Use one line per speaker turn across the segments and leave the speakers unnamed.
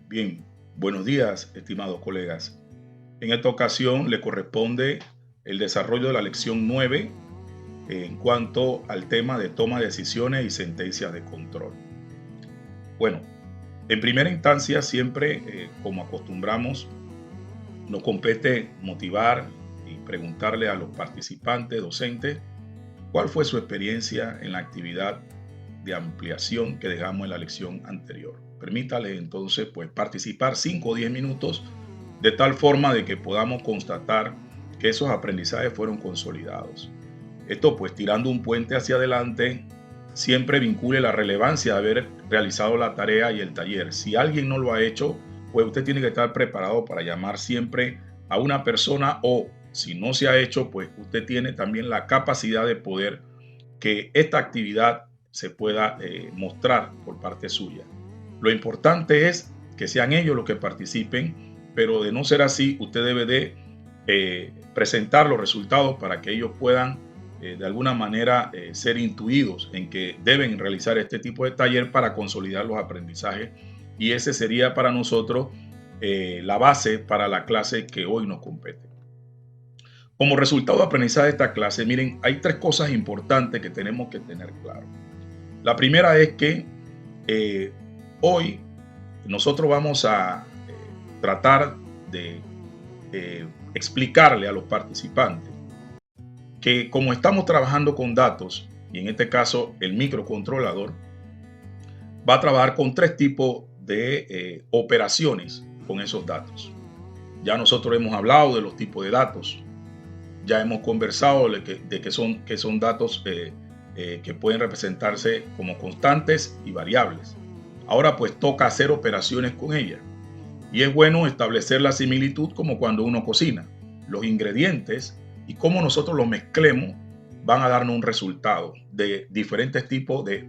Bien, buenos días, estimados colegas. En esta ocasión le corresponde el desarrollo de la lección 9 en cuanto al tema de toma de decisiones y sentencias de control. Bueno, en primera instancia, siempre, como acostumbramos, nos compete motivar y preguntarle a los participantes, docentes, cuál fue su experiencia en la actividad de ampliación que dejamos en la lección anterior. Permítale entonces pues participar 5 o 10 minutos de tal forma de que podamos constatar que esos aprendizajes fueron consolidados. Esto pues tirando un puente hacia adelante, siempre vincule la relevancia de haber realizado la tarea y el taller. Si alguien no lo ha hecho, pues usted tiene que estar preparado para llamar siempre a una persona, o si no se ha hecho, pues usted tiene también la capacidad de poder que esta actividad se pueda mostrar por parte suya. Lo importante es que sean ellos los que participen, pero de no ser así, usted debe de presentar los resultados para que ellos puedan de alguna manera ser intuidos en que deben realizar este tipo de taller para consolidar los aprendizajes, y ese sería para nosotros la base para la clase que hoy nos compete. Como resultado de aprendizaje de esta clase, miren, hay 3 cosas importantes que tenemos que tener claro. La primera es que hoy nosotros vamos a tratar de explicarle a los participantes que, como estamos trabajando con datos, y en este caso el microcontrolador va a trabajar con 3 tipos de operaciones con esos datos. Ya nosotros hemos hablado de los tipos de datos, ya hemos conversado de que son datos que pueden representarse como constantes y variables. Ahora pues toca hacer operaciones con ellas. Y es bueno establecer la similitud como cuando uno cocina. Los ingredientes y cómo nosotros los mezclemos van a darnos un resultado de diferentes tipos de,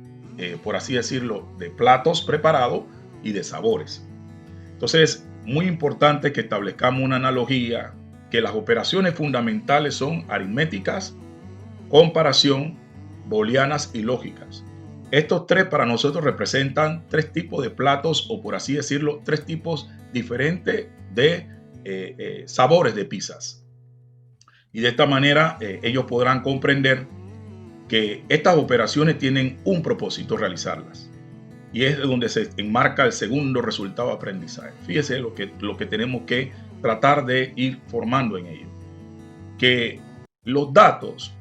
por así decirlo, de platos preparados y de sabores. Entonces, muy importante que establezcamos una analogía, que las operaciones fundamentales son aritméticas, comparación, booleanas y lógicas. Estos 3 para nosotros representan 3 tipos de platos, o por así decirlo, 3 tipos diferentes de sabores de pizzas. Y de esta manera ellos podrán comprender que estas operaciones tienen un propósito, realizarlas. Y es donde se enmarca el segundo resultado de aprendizaje. Fíjese lo que tenemos que tratar de ir formando en ello. Que los datos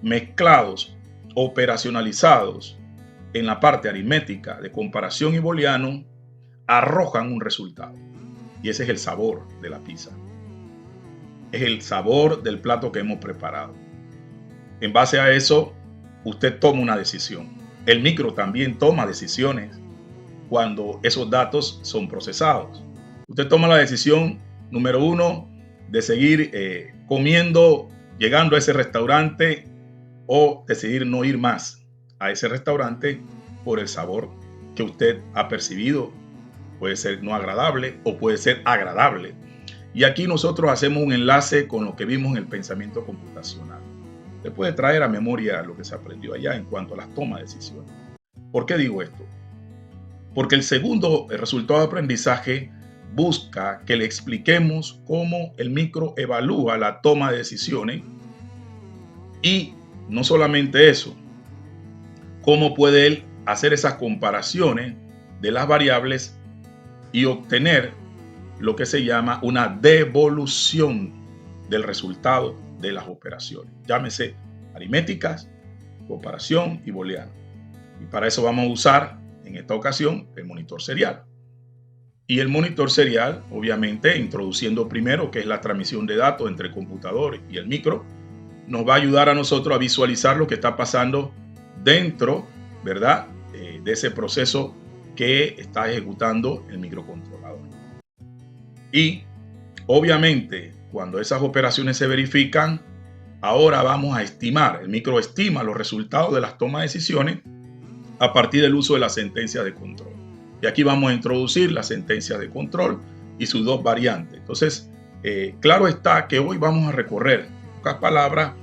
mezclados, operacionalizados en la parte aritmética de comparación y booleano, arrojan un resultado. Y ese es el sabor de la pizza. Es el sabor del plato que hemos preparado. En base a eso, usted toma una decisión. El micro también toma decisiones cuando esos datos son procesados. Usted toma la decisión, número 1, de seguir comiendo, llegando a ese restaurante, o decidir no ir más a ese restaurante por el sabor que usted ha percibido. Puede ser no agradable o puede ser agradable. Y aquí nosotros hacemos un enlace con lo que vimos en el pensamiento computacional. Le puede traer a memoria lo que se aprendió allá en cuanto a las tomas de decisiones. ¿Por qué digo esto? Porque el segundo resultado de aprendizaje busca que le expliquemos cómo el micro evalúa la toma de decisiones, y no solamente eso, cómo puede él hacer esas comparaciones de las variables y obtener lo que se llama una devolución del resultado de las operaciones. Llámese aritméticas, comparación y booleano. Y para eso vamos a usar en esta ocasión el monitor serial. Y el monitor serial, obviamente, introduciendo primero que es la transmisión de datos entre el computador y el micro, nos va a ayudar a nosotros a visualizar lo que está pasando dentro, ¿verdad?, de ese proceso que está ejecutando el microcontrolador. Y obviamente, cuando esas operaciones se verifican, ahora vamos a estimar, el micro estima los resultados de las tomas de decisiones a partir del uso de las sentencias de control. Y aquí vamos a introducir las sentencias de control y sus 2 variantes. Entonces, claro está que hoy vamos a recorrer, en pocas palabras,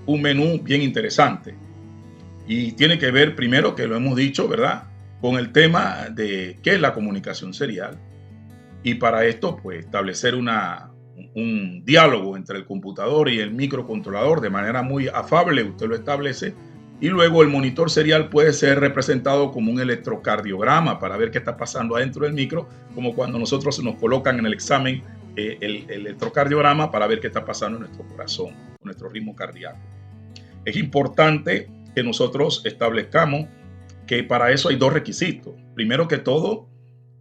un menú bien interesante. Y tiene que ver, primero, que lo hemos dicho, ¿verdad?, con el tema de qué es la comunicación serial. Y para esto, pues establecer un diálogo entre el computador y el microcontrolador de manera muy afable, usted lo establece. Y luego el monitor serial puede ser representado como un electrocardiograma para ver qué está pasando adentro del micro, como cuando nosotros nos colocan en el examen el electrocardiograma para ver qué está pasando en nuestro corazón, nuestro ritmo cardíaco. Es importante que nosotros establezcamos que para eso hay dos requisitos. Primero que todo,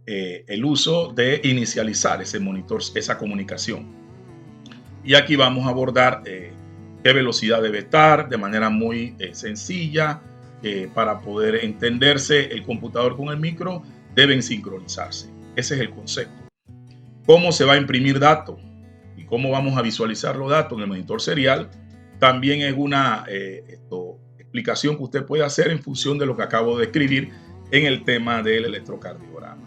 el uso de inicializar ese monitor, esa comunicación. Y aquí vamos a abordar qué velocidad debe estar de manera muy sencilla. Para poder entenderse el computador con el micro, deben sincronizarse. Ese es el concepto. ¿Cómo se va a imprimir datos? Y cómo vamos a visualizar los datos en el monitor serial, también es una explicación que usted puede hacer en función de lo que acabo de escribir en el tema del electrocardiograma.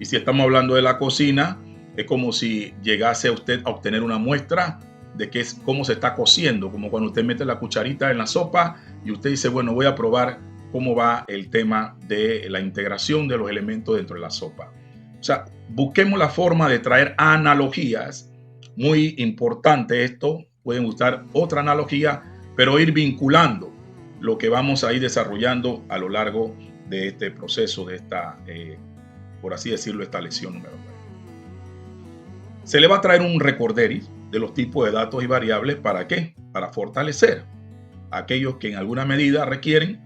Y si estamos hablando de la cocina, es como si llegase a usted a obtener una muestra de cómo se está cociendo, como cuando usted mete la cucharita en la sopa y usted dice, bueno, voy a probar cómo va el tema de la integración de los elementos dentro de la sopa. O sea, busquemos la forma de traer analogías. Muy importante esto, pueden usar otra analogía, pero ir vinculando lo que vamos a ir desarrollando a lo largo de este proceso, de esta, por así decirlo, esta lección número 9. Se le va a traer un recorderis de los tipos de datos y variables. ¿Para qué? Para fortalecer aquellos que en alguna medida requieren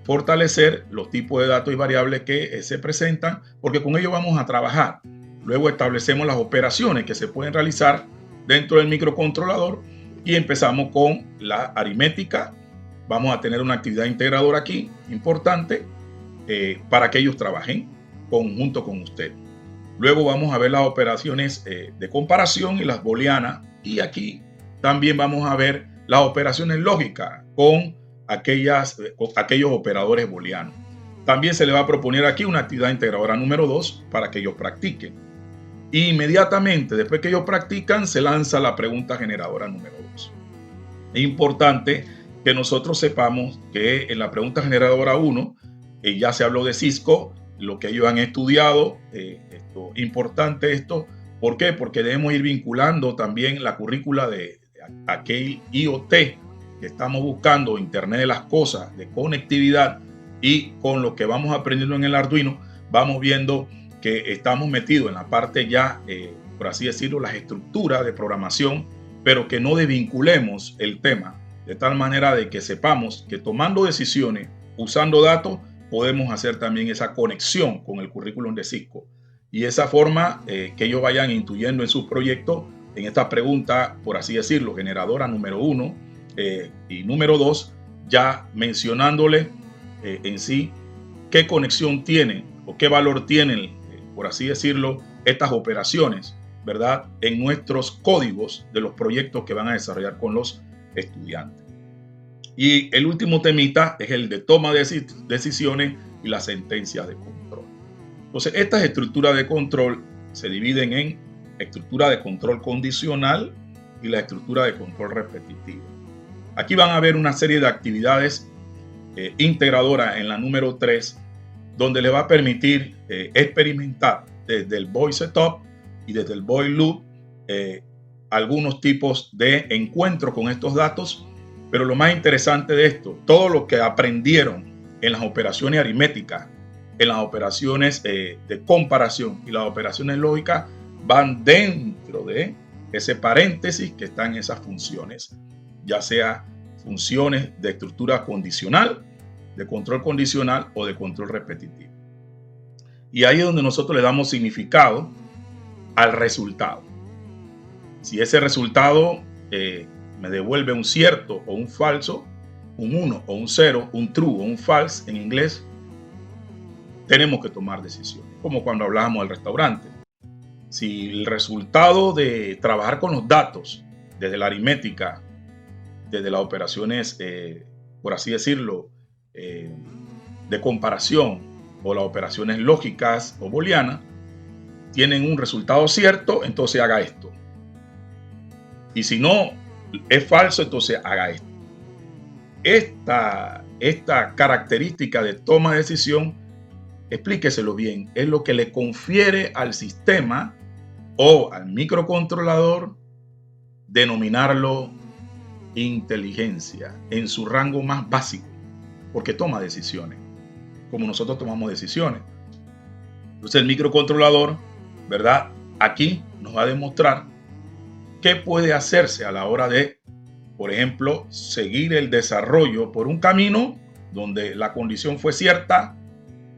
fortalecer los tipos de datos y variables que se presentan, porque con ellos vamos a trabajar. Luego establecemos las operaciones que se pueden realizar dentro del microcontrolador y empezamos con la aritmética. Vamos a tener una actividad integradora aquí, importante, para que ellos trabajen junto con usted. Luego vamos a ver las operaciones de comparación y las booleanas. Y aquí también vamos a ver las operaciones lógicas con aquellos operadores booleanos. También se le va a proponer aquí una actividad integradora número 2 para que ellos practiquen. Y inmediatamente después que ellos practican, se lanza la pregunta generadora número 2. Es importante que nosotros sepamos que en la pregunta generadora 1 ya se habló de Cisco, lo que ellos han estudiado. Importante esto. ¿Por qué? Porque debemos ir vinculando también la currícula de aquel IoT que estamos buscando, Internet de las Cosas, de conectividad, y con lo que vamos aprendiendo en el Arduino, vamos viendo que estamos metidos en la parte ya, por así decirlo, las estructuras de programación, pero que no desvinculemos el tema, de tal manera de que sepamos que tomando decisiones, usando datos, podemos hacer también esa conexión con el currículum de Cisco. Y esa forma que ellos vayan intuyendo en sus proyectos, en esta pregunta, por así decirlo, generadora número 1 y número 2, ya mencionándole en sí qué conexión tienen o qué valor tienen, por así decirlo, estas operaciones, ¿verdad?, en nuestros códigos de los proyectos que van a desarrollar con los estudiantes. Y el último temita es el de toma de decisiones y las sentencias de control. Entonces, estas estructuras de control se dividen en estructura de control condicional y la estructura de control repetitivo. Aquí van a ver una serie de actividades integradoras en la número 3, donde le va a permitir experimentar desde el void setup y desde el void loop algunos tipos de encuentro con estos datos. Pero lo más interesante de esto, todo lo que aprendieron en las operaciones aritméticas, en las operaciones de comparación y las operaciones lógicas, van dentro de ese paréntesis que están en esas funciones, ya sea funciones de estructura condicional, de control condicional o de control repetitivo. Y ahí es donde nosotros le damos significado al resultado. Si ese resultado me devuelve un cierto o un falso, un 1 o un 0, un true o un false en inglés, tenemos que tomar decisiones, como cuando hablábamos del restaurante. Si el resultado de trabajar con los datos, desde la aritmética, desde las operaciones, por así decirlo, de comparación, o las operaciones lógicas o booleanas, tienen un resultado cierto, entonces haga esto. Y si no es falso, entonces haga esto. Esta característica de toma de decisión, explíqueselo bien, es lo que le confiere al sistema o al microcontrolador denominarlo inteligencia en su rango más básico, porque toma decisiones, como nosotros tomamos decisiones. Entonces el microcontrolador, ¿verdad? Aquí nos va a demostrar qué puede hacerse a la hora de, por ejemplo, seguir el desarrollo por un camino donde la condición fue cierta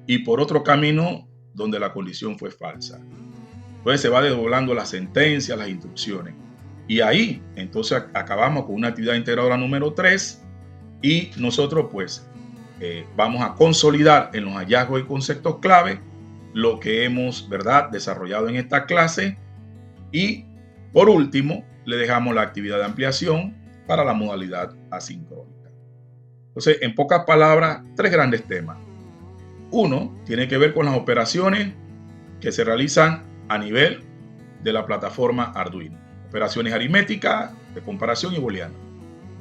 y por otro camino donde la condición fue falsa. Entonces se va desdoblando la sentencia, las instrucciones. Y ahí, entonces, acabamos con una actividad integradora número 3 y nosotros, pues, vamos a consolidar en los hallazgos y conceptos clave lo que hemos, ¿verdad?, desarrollado en esta clase. Y, por último, le dejamos la actividad de ampliación para la modalidad asincrónica. Entonces, en pocas palabras, 3 grandes temas. Uno tiene que ver con las operaciones que se realizan a nivel de la plataforma Arduino. Operaciones aritméticas, de comparación y booleana.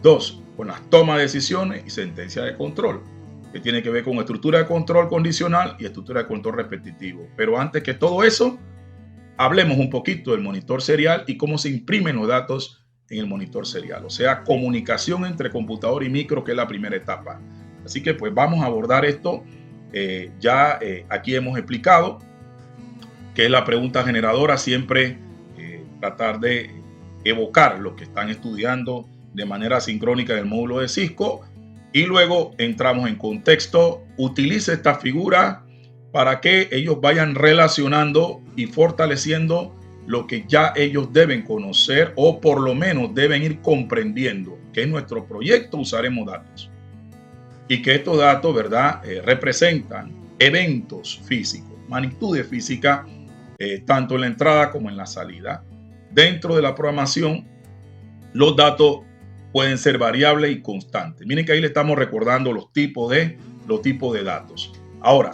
2, con las tomas de decisiones y sentencias de control, que tiene que ver con estructura de control condicional y estructura de control repetitivo. Pero antes que todo eso, hablemos un poquito del monitor serial y cómo se imprimen los datos en el monitor serial. O sea, comunicación entre computador y micro, que es la primera etapa. Así que pues vamos a abordar esto. Aquí hemos explicado que es la pregunta generadora, siempre tratar de evocar lo que están estudiando de manera sincrónica en el módulo de Cisco, y luego entramos en contexto. Utilice esta figura para que ellos vayan relacionando y fortaleciendo lo que ya ellos deben conocer o por lo menos deben ir comprendiendo, que en nuestro proyecto usaremos datos y que estos datos, ¿verdad?, representan eventos físicos, magnitudes físicas, tanto en la entrada como en la salida. Dentro de la programación, los datos pueden ser variables y constantes. Miren que ahí le estamos recordando los tipos de datos. Ahora,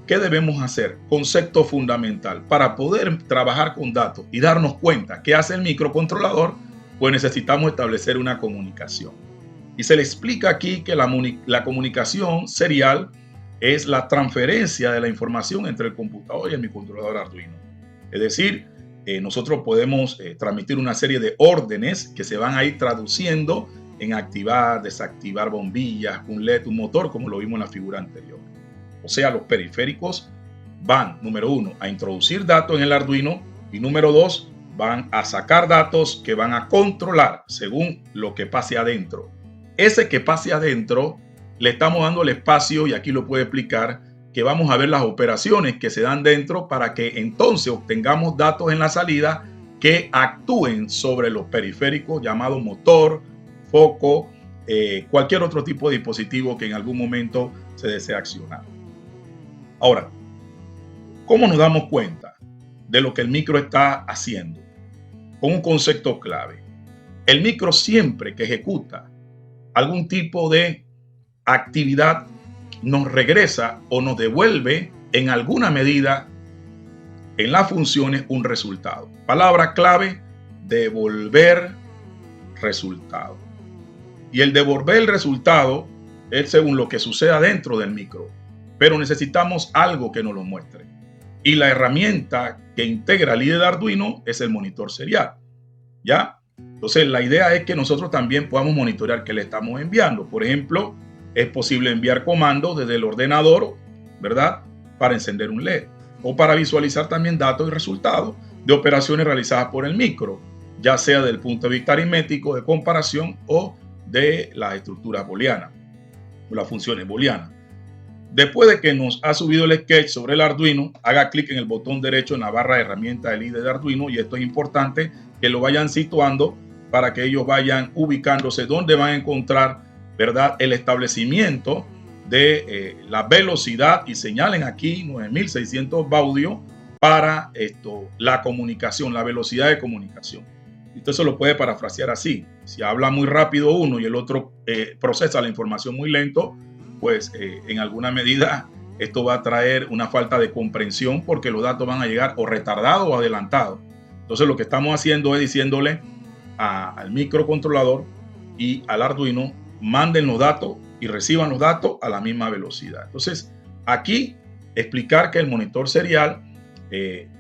¿qué debemos hacer? Concepto fundamental. Para poder trabajar con datos y darnos cuenta qué hace el microcontrolador, pues necesitamos establecer una comunicación. Y se le explica aquí que la comunicación serial es la transferencia de la información entre el computador y el microcontrolador Arduino. Es decir, nosotros podemos transmitir una serie de órdenes que se van a ir traduciendo en activar, desactivar bombillas, un LED, un motor, como lo vimos en la figura anterior. O sea, los periféricos van, número 1, a introducir datos en el Arduino y número 2, van a sacar datos que van a controlar según lo que pase adentro. Ese que pase adentro, le estamos dando el espacio, y aquí lo puede explicar, que vamos a ver las operaciones que se dan dentro para que entonces obtengamos datos en la salida que actúen sobre los periféricos llamados motor, foco, cualquier otro tipo de dispositivo que en algún momento se desee accionar. Ahora, ¿cómo nos damos cuenta de lo que el micro está haciendo? Con un concepto clave. El micro, siempre que ejecuta algún tipo de actividad, nos regresa o nos devuelve en alguna medida en las funciones un resultado. Palabra clave: devolver resultado. Y el devolver el resultado es según lo que suceda dentro del micro, pero necesitamos algo que nos lo muestre. Y la herramienta que integra el IDE de Arduino es el monitor serial. ¿Ya? Entonces la idea es que nosotros también podamos monitorear qué le estamos enviando. Por ejemplo, es posible enviar comandos desde el ordenador, ¿verdad?, para encender un LED, o para visualizar también datos y resultados de operaciones realizadas por el micro, ya sea desde el punto de vista aritmético, de comparación o de las estructuras booleanas o las funciones booleanas. Después de que nos ha subido el sketch sobre el Arduino, haga clic en el botón derecho en la barra de herramientas del IDE de Arduino, y esto es importante que lo vayan situando para que ellos vayan ubicándose donde van a encontrar, ¿verdad?, el establecimiento de la velocidad, y señalen aquí 9600 baudio para la comunicación, la velocidad de comunicación. Usted se lo puede parafrasear así: si habla muy rápido uno y el otro procesa la información muy lento, pues en alguna medida esto va a traer una falta de comprensión, porque los datos van a llegar o retardados o adelantados. Entonces lo que estamos haciendo es diciéndole al microcontrolador y al Arduino: manden los datos y reciban los datos a la misma velocidad. Entonces aquí explicar que el monitor serial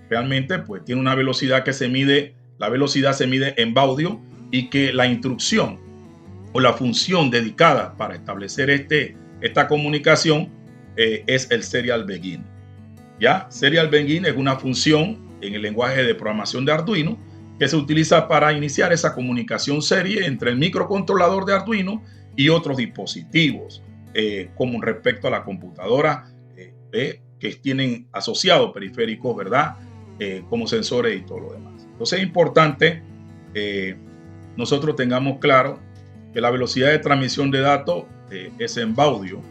realmente pues tiene una velocidad que se mide, la velocidad se mide en baudio, y que la instrucción o la función dedicada para establecer esta comunicación es el serial begin. ¿Ya? Serial begin es una función en el lenguaje de programación de Arduino que se utiliza para iniciar esa comunicación serie entre el microcontrolador de Arduino y otros dispositivos, como respecto a la computadora, que tienen asociados periféricos, ¿verdad? Como sensores y todo lo demás. Entonces es importante nosotros tengamos claro que la velocidad de transmisión de datos es en baudio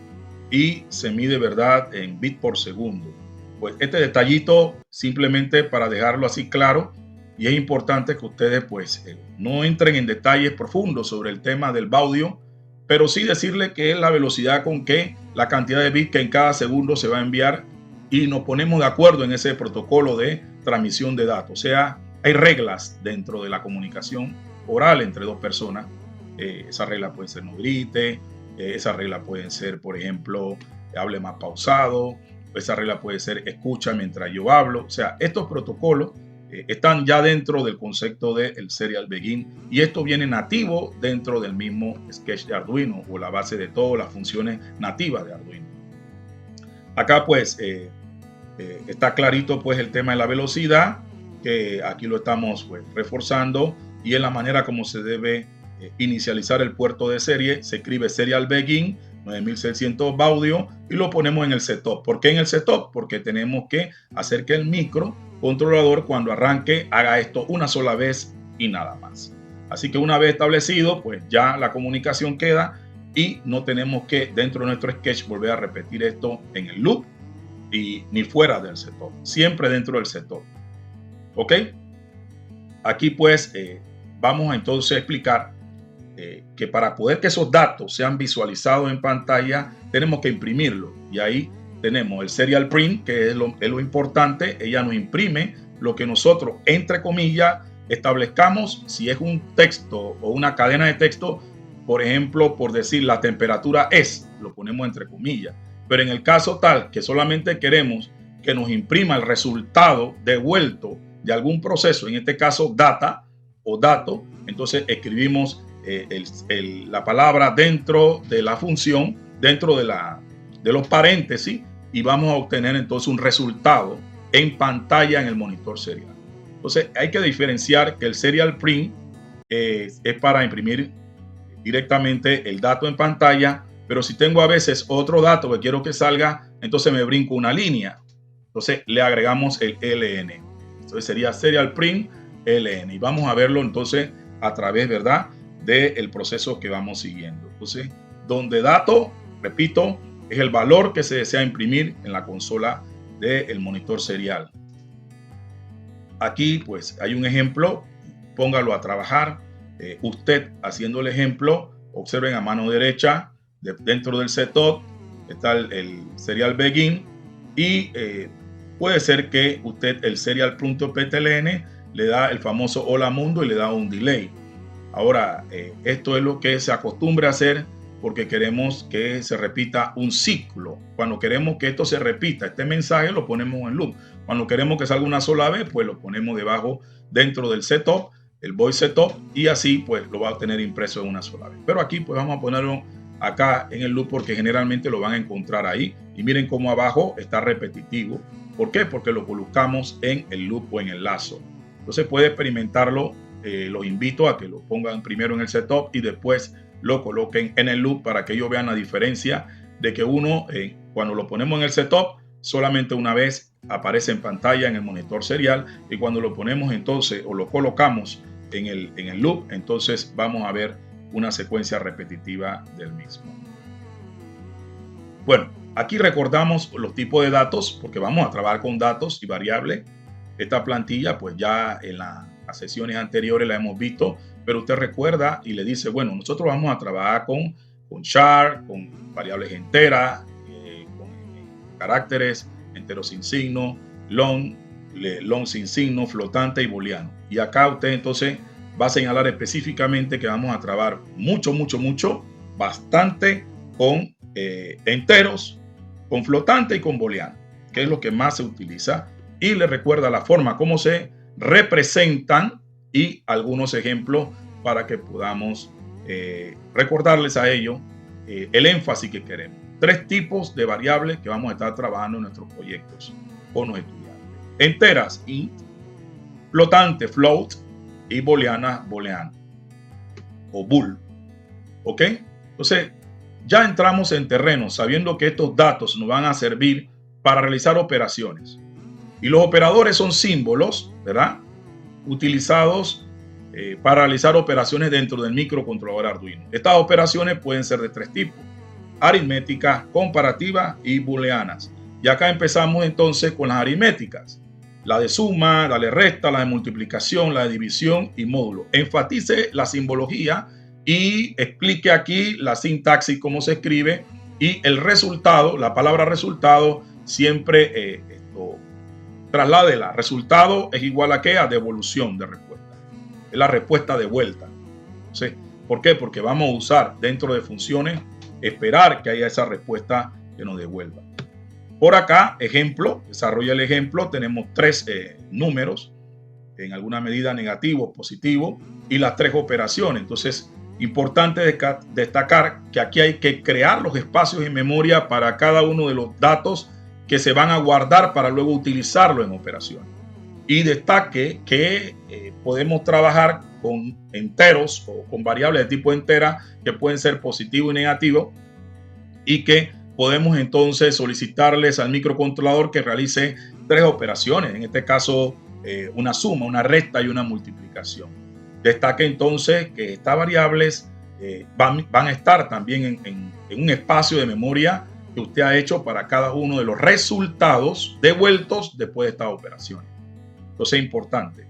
y se mide, ¿verdad?, en bit por segundo. Pues este detallito simplemente para dejarlo así claro, y es importante que ustedes pues no entren en detalles profundos sobre el tema del baudio, pero sí decirle que es la velocidad con que la cantidad de bits que en cada segundo se va a enviar, y nos ponemos de acuerdo en ese protocolo de transmisión de datos. O sea, hay reglas dentro de la comunicación oral entre dos personas. Esa regla puede ser no grite, esa regla puede ser, por ejemplo, hable más pausado, esa regla puede ser escucha mientras yo hablo. O sea, estos protocolos están ya dentro del concepto del serial begin, y esto viene nativo dentro del mismo sketch de Arduino, o la base de todas las funciones nativas de Arduino. Acá pues está clarito pues el tema de la velocidad, que aquí lo estamos pues reforzando, y en la manera como se debe inicializar el puerto de serie. Se escribe serial begin 9600 baudio y lo ponemos en el setup. ¿Por qué en el setup? Porque tenemos que hacer que el microcontrolador cuando arranque haga esto una sola vez y nada más. Así que una vez establecido, pues ya la comunicación queda y no tenemos que dentro de nuestro sketch volver a repetir esto en el loop y ni fuera del setup, siempre dentro del setup. ¿Ok? Aquí pues vamos a entonces explicar que para poder que esos datos sean visualizados en pantalla tenemos que imprimirlo, y ahí tenemos el serial print, que es lo importante. Ella nos imprime lo que nosotros entre comillas establezcamos. Si es un texto o una cadena de texto, por ejemplo, por decir la temperatura es, lo ponemos entre comillas, pero en el caso tal que solamente queremos que nos imprima el resultado devuelto de algún proceso, en este caso data o dato, entonces escribimos la palabra dentro de la función, dentro de los paréntesis, y vamos a obtener entonces un resultado en pantalla en el monitor serial. Entonces hay que diferenciar que el serial print es para imprimir directamente el dato en pantalla, pero si tengo a veces otro dato que quiero que salga, entonces me brinco una línea, entonces le agregamos el LN. Entonces sería serial print LN, y vamos a verlo entonces a través, ¿verdad?, del proceso que vamos siguiendo. Entonces, donde dato, repito, es el valor que se desea imprimir en la consola del monitor serial. Aquí pues hay un ejemplo, póngalo a trabajar. Usted haciendo el ejemplo, observen a mano derecha, dentro del setup está el serial begin, y puede ser que usted el serial.ptln le da el famoso hola mundo y le da un delay. Ahora, esto es lo que se acostumbra a hacer porque queremos que se repita un ciclo. Cuando queremos que esto se repita, este mensaje lo ponemos en loop. Cuando queremos que salga una sola vez, pues lo ponemos debajo dentro del setup, el voice setup, y así pues lo va a tener impreso en una sola vez. Pero aquí pues vamos a ponerlo acá en el loop porque generalmente lo van a encontrar ahí. Y miren cómo abajo está repetitivo. ¿Por qué? Porque lo colocamos en el loop o en el lazo. Entonces puede experimentarlo. Los invito a que lo pongan primero en el setup y después lo coloquen en el loop para que ellos vean la diferencia de que uno, cuando lo ponemos en el setup, solamente una vez aparece en pantalla en el monitor serial, y cuando lo ponemos entonces o lo colocamos en el loop, entonces vamos a ver una secuencia repetitiva del mismo. Bueno, aquí recordamos los tipos de datos porque vamos a trabajar con datos y variables. Esta plantilla pues ya en las sesiones anteriores la hemos visto, pero usted recuerda y le dice, bueno, nosotros vamos a trabajar con char, con variables enteras, con caracteres, enteros sin signo, long sin signo, flotante y booleano. Y acá usted entonces va a señalar específicamente que vamos a trabajar bastante con enteros, con flotante y con booleano, que es lo que más se utiliza y les recuerda la forma como se representan y algunos ejemplos para que podamos recordarles a ellos el énfasis que queremos. 3 tipos de variables que vamos a estar trabajando en nuestros proyectos con los estudiantes. Enteras, int, flotante, float, y booleana, booleano, o bool. ¿Ok? Entonces, ya entramos en terreno sabiendo que estos datos nos van a servir para realizar operaciones. Y los operadores son símbolos, ¿verdad? Utilizados para realizar operaciones dentro del microcontrolador Arduino. Estas operaciones pueden ser de 3 tipos: aritméticas, comparativas y booleanas. Y acá empezamos entonces con las aritméticas. La de suma, la de resta, la de multiplicación, la de división y módulo. Enfatice la simbología y explique aquí la sintaxis, cómo se escribe, y el resultado, la palabra resultado, siempre trasládela. Resultado es igual a ¿qué? A devolución de respuesta. Es la respuesta de vuelta. ¿Sí? ¿Por qué? Porque vamos a usar dentro de funciones esperar que haya esa respuesta que nos devuelva. Por acá, ejemplo, desarrolla el ejemplo. Tenemos 3 números, en alguna medida negativo, positivo, y las 3 operaciones. Entonces, importante destacar que aquí hay que crear los espacios en memoria para cada uno de los datos que se van a guardar para luego utilizarlo en operaciones. Y destaque que podemos trabajar con enteros o con variables de tipo entera que pueden ser positivo y negativo, y que podemos entonces solicitarles al microcontrolador que realice 3 operaciones, en este caso una suma, una resta y una multiplicación. Destaque entonces que estas variables van a estar también en un espacio de memoria que usted ha hecho para cada uno de los resultados devueltos después de estas operaciones. Entonces es importante.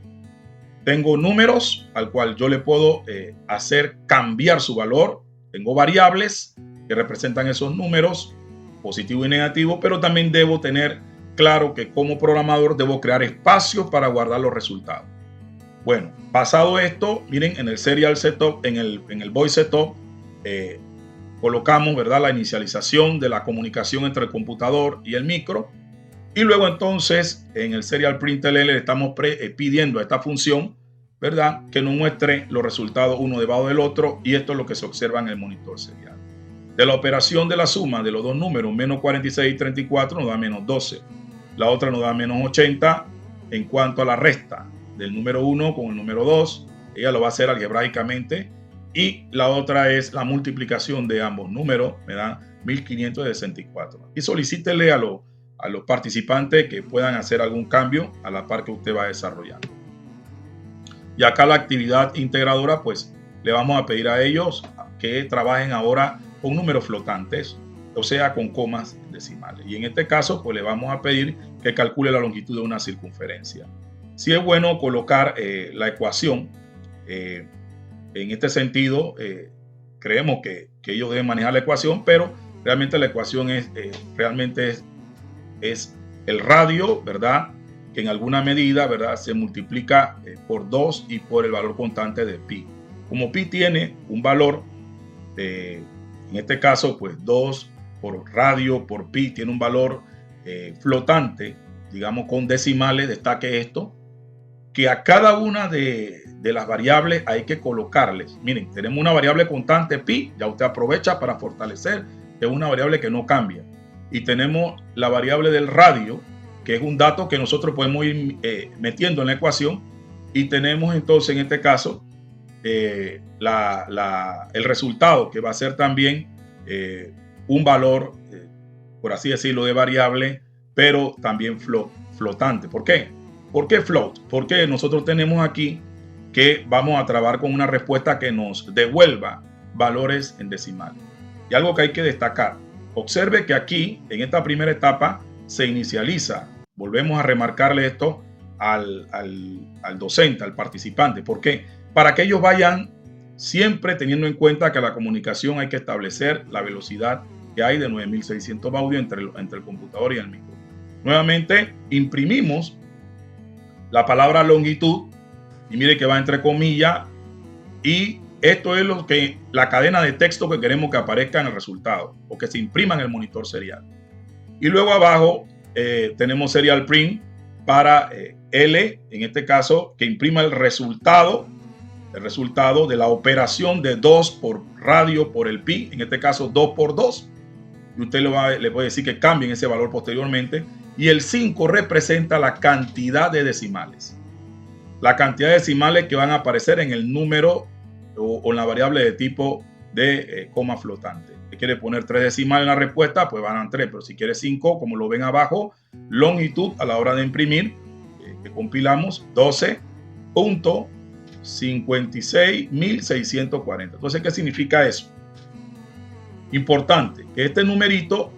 Tengo números al cual yo le puedo hacer cambiar su valor. Tengo variables que representan esos números, positivo y negativo, pero también debo tener claro que como programador debo crear espacios para guardar los resultados. Bueno, pasado esto, miren, en el serial setup, en el void setup, colocamos, ¿verdad?, la inicialización de la comunicación entre el computador y el micro. Y luego entonces en el serial println le estamos pidiendo a esta función, ¿verdad?, que nos muestre los resultados uno debajo del otro, y esto es lo que se observa en el monitor serial. De la operación de la suma de los dos números, menos 46 y 34, nos da menos 12. La otra nos da menos 80. En cuanto a la resta del número 1 con el número 2, ella lo va a hacer algebraicamente. Y la otra es la multiplicación de ambos números, me da 1564. Y solicítele a los participantes que puedan hacer algún cambio a la par que usted va desarrollando. Y acá la actividad integradora, pues le vamos a pedir a ellos que trabajen ahora con números flotantes, o sea, con comas decimales. Y en este caso, pues le vamos a pedir que calcule la longitud de una circunferencia. Sí es bueno colocar la ecuación. En este sentido, creemos que ellos deben manejar la ecuación, pero realmente la ecuación es el radio, ¿verdad?, que en alguna medida, ¿verdad?, se multiplica por 2 y por el valor constante de pi. Como pi tiene un valor, en este caso, pues 2 por radio por pi tiene un valor flotante, digamos con decimales. Destaque esto, que a cada una de las variables hay que colocarles. Miren, tenemos una variable constante pi, ya usted aprovecha para fortalecer, que es una variable que no cambia. Y tenemos la variable del radio, que es un dato que nosotros podemos ir metiendo en la ecuación. Y tenemos entonces en este caso el resultado, que va a ser también un valor, por así decirlo, de variable, pero también flotante. ¿Por qué? ¿Por qué float? Porque nosotros tenemos aquí que vamos a trabajar con una respuesta que nos devuelva valores en decimales. Y algo que hay que destacar, observe que aquí, en esta primera etapa, se inicializa. Volvemos a remarcarle esto al docente, al participante. ¿Por qué? Para que ellos vayan siempre teniendo en cuenta que la comunicación hay que establecer la velocidad que hay de 9600 baudios entre el computador y el micro. Nuevamente, imprimimos la palabra longitud y mire que va entre comillas, y esto es la cadena de texto que queremos que aparezca en el resultado o que se imprima en el monitor serial. Y luego abajo tenemos serial print, para L, en este caso, que imprima el resultado de la operación de 2 por radio por el pi, en este caso 2 por 2. Y usted le puede decir que cambien ese valor posteriormente. Y el 5 representa la cantidad de decimales. La cantidad de decimales que van a aparecer en el número o en la variable de tipo de coma flotante. Si quiere poner 3 decimales en la respuesta, pues van a 3. Pero si quiere 5, como lo ven abajo, longitud a la hora de imprimir, que compilamos 12.56.640. Entonces, ¿qué significa eso? Importante que este numerito,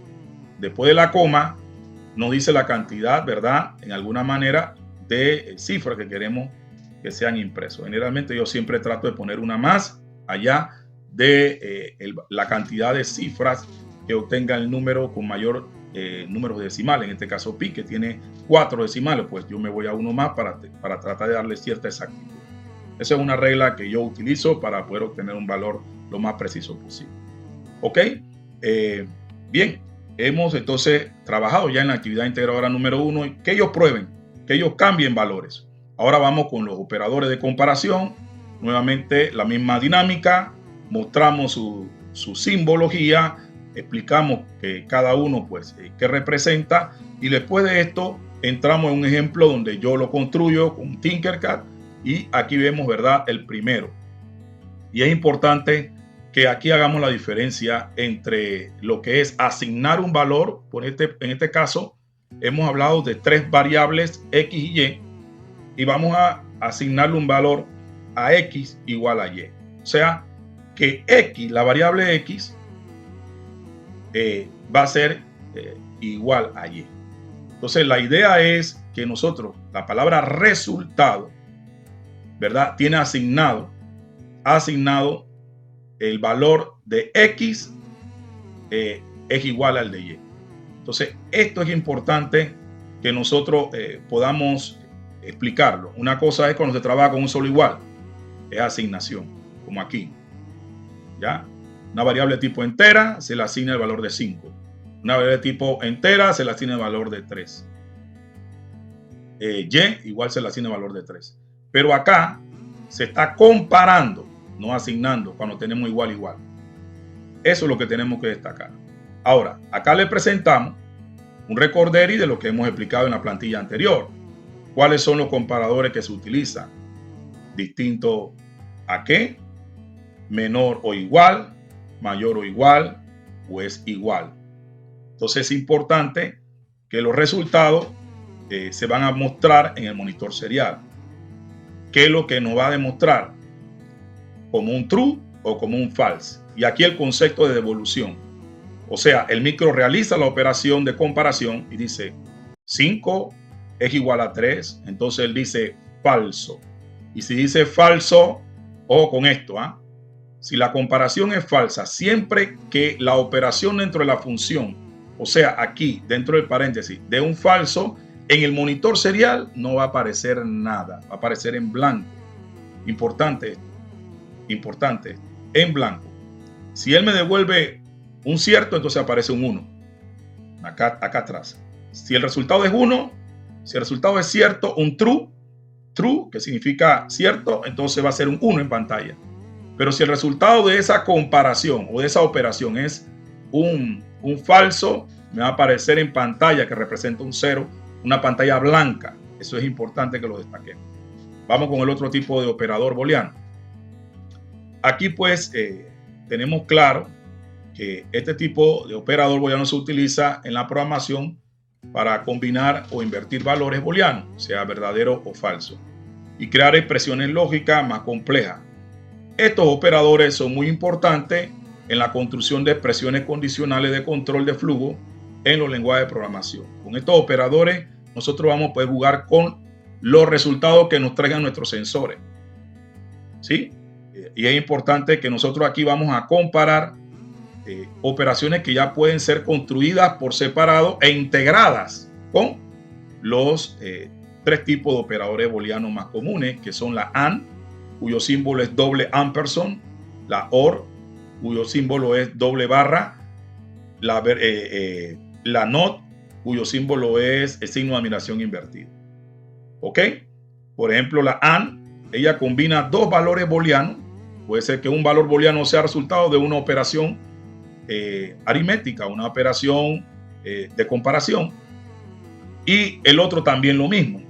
después de la coma, nos dice la cantidad, ¿verdad? En alguna manera de cifras que queremos que sean impresos. Generalmente yo siempre trato de poner una más allá de la cantidad de cifras que obtenga el número con mayor número decimal. En este caso pi, que tiene 4 decimales, pues yo me voy a uno más para tratar de darle cierta exactitud. Esa es una regla que yo utilizo para poder obtener un valor lo más preciso posible. ¿Ok? Bien, hemos entonces trabajado ya en la actividad integradora número 1, que ellos prueben, que ellos cambien valores. Ahora vamos con los operadores de comparación. Nuevamente la misma dinámica, mostramos su simbología, explicamos que cada uno pues qué representa, y después de esto entramos en un ejemplo donde yo lo construyo con Tinkercad, y aquí vemos, ¿verdad?, el primero. Y es importante que aquí hagamos la diferencia entre lo que es asignar un valor. En este caso hemos hablado de 3 variables X y Y, y vamos a asignarle un valor a X igual a Y. O sea que X, la variable X, va a ser igual a Y. Entonces la idea es que nosotros, la palabra resultado, ¿verdad?, tiene asignado el valor de X es igual al de Y. Entonces, esto es importante que nosotros podamos explicarlo. Una cosa es cuando se trabaja con un solo igual, es asignación, como aquí. ¿Ya? Una variable de tipo entera se le asigna el valor de 5. Una variable de tipo entera se le asigna el valor de 3. Y igual se le asigna el valor de 3. Pero acá se está comparando, no asignando, cuando tenemos igual. Eso es lo que tenemos que destacar. Ahora, acá le presentamos un recorderi de lo que hemos explicado en la plantilla anterior. ¿Cuáles son los comparadores que se utilizan? Distinto a qué, menor o igual, mayor o igual, o es igual. Entonces es importante que los resultados se van a mostrar en el monitor serial. ¿Qué es lo que nos va a demostrar? Como un true o como un false. Y aquí el concepto de devolución. O sea, el micro realiza la operación de comparación y dice 5 es igual a 3. Entonces él dice falso. Y si dice falso, ojo con esto, si la comparación es falsa, siempre que la operación dentro de la función, o sea, aquí dentro del paréntesis, de un falso, en el monitor serial no va a aparecer nada, va a aparecer en blanco. Importante esto, en blanco. Si él me devuelve un cierto, entonces aparece un 1, acá atrás. Si el resultado es 1, si el resultado es cierto, un true, que significa cierto, entonces va a ser un 1 en pantalla. Pero si el resultado de esa comparación o de esa operación es un falso, me va a aparecer en pantalla que representa un 0, una pantalla blanca. Eso es importante que lo destaquemos. Vamos con el otro tipo de operador booleano. Aquí pues tenemos claro que este tipo de operador booleano se utiliza en la programación para combinar o invertir valores booleanos, sea verdadero o falso, y crear expresiones lógicas más complejas. Estos operadores son muy importantes en la construcción de expresiones condicionales de control de flujo en los lenguajes de programación. Con estos operadores nosotros vamos a poder jugar con los resultados que nos traigan nuestros sensores. ¿Sí? Y es importante que nosotros aquí vamos a comparar operaciones que ya pueden ser construidas por separado e integradas con los 3 tipos de operadores booleanos más comunes, que son la AND, cuyo símbolo es doble ampersand, la OR, cuyo símbolo es doble barra, la NOT, cuyo símbolo es el signo de admiración invertido. ¿Ok? Por ejemplo, la AND, ella combina dos valores booleanos. Puede ser que un valor booleano sea resultado de una operación aritmética, una operación de comparación, y el otro también lo mismo.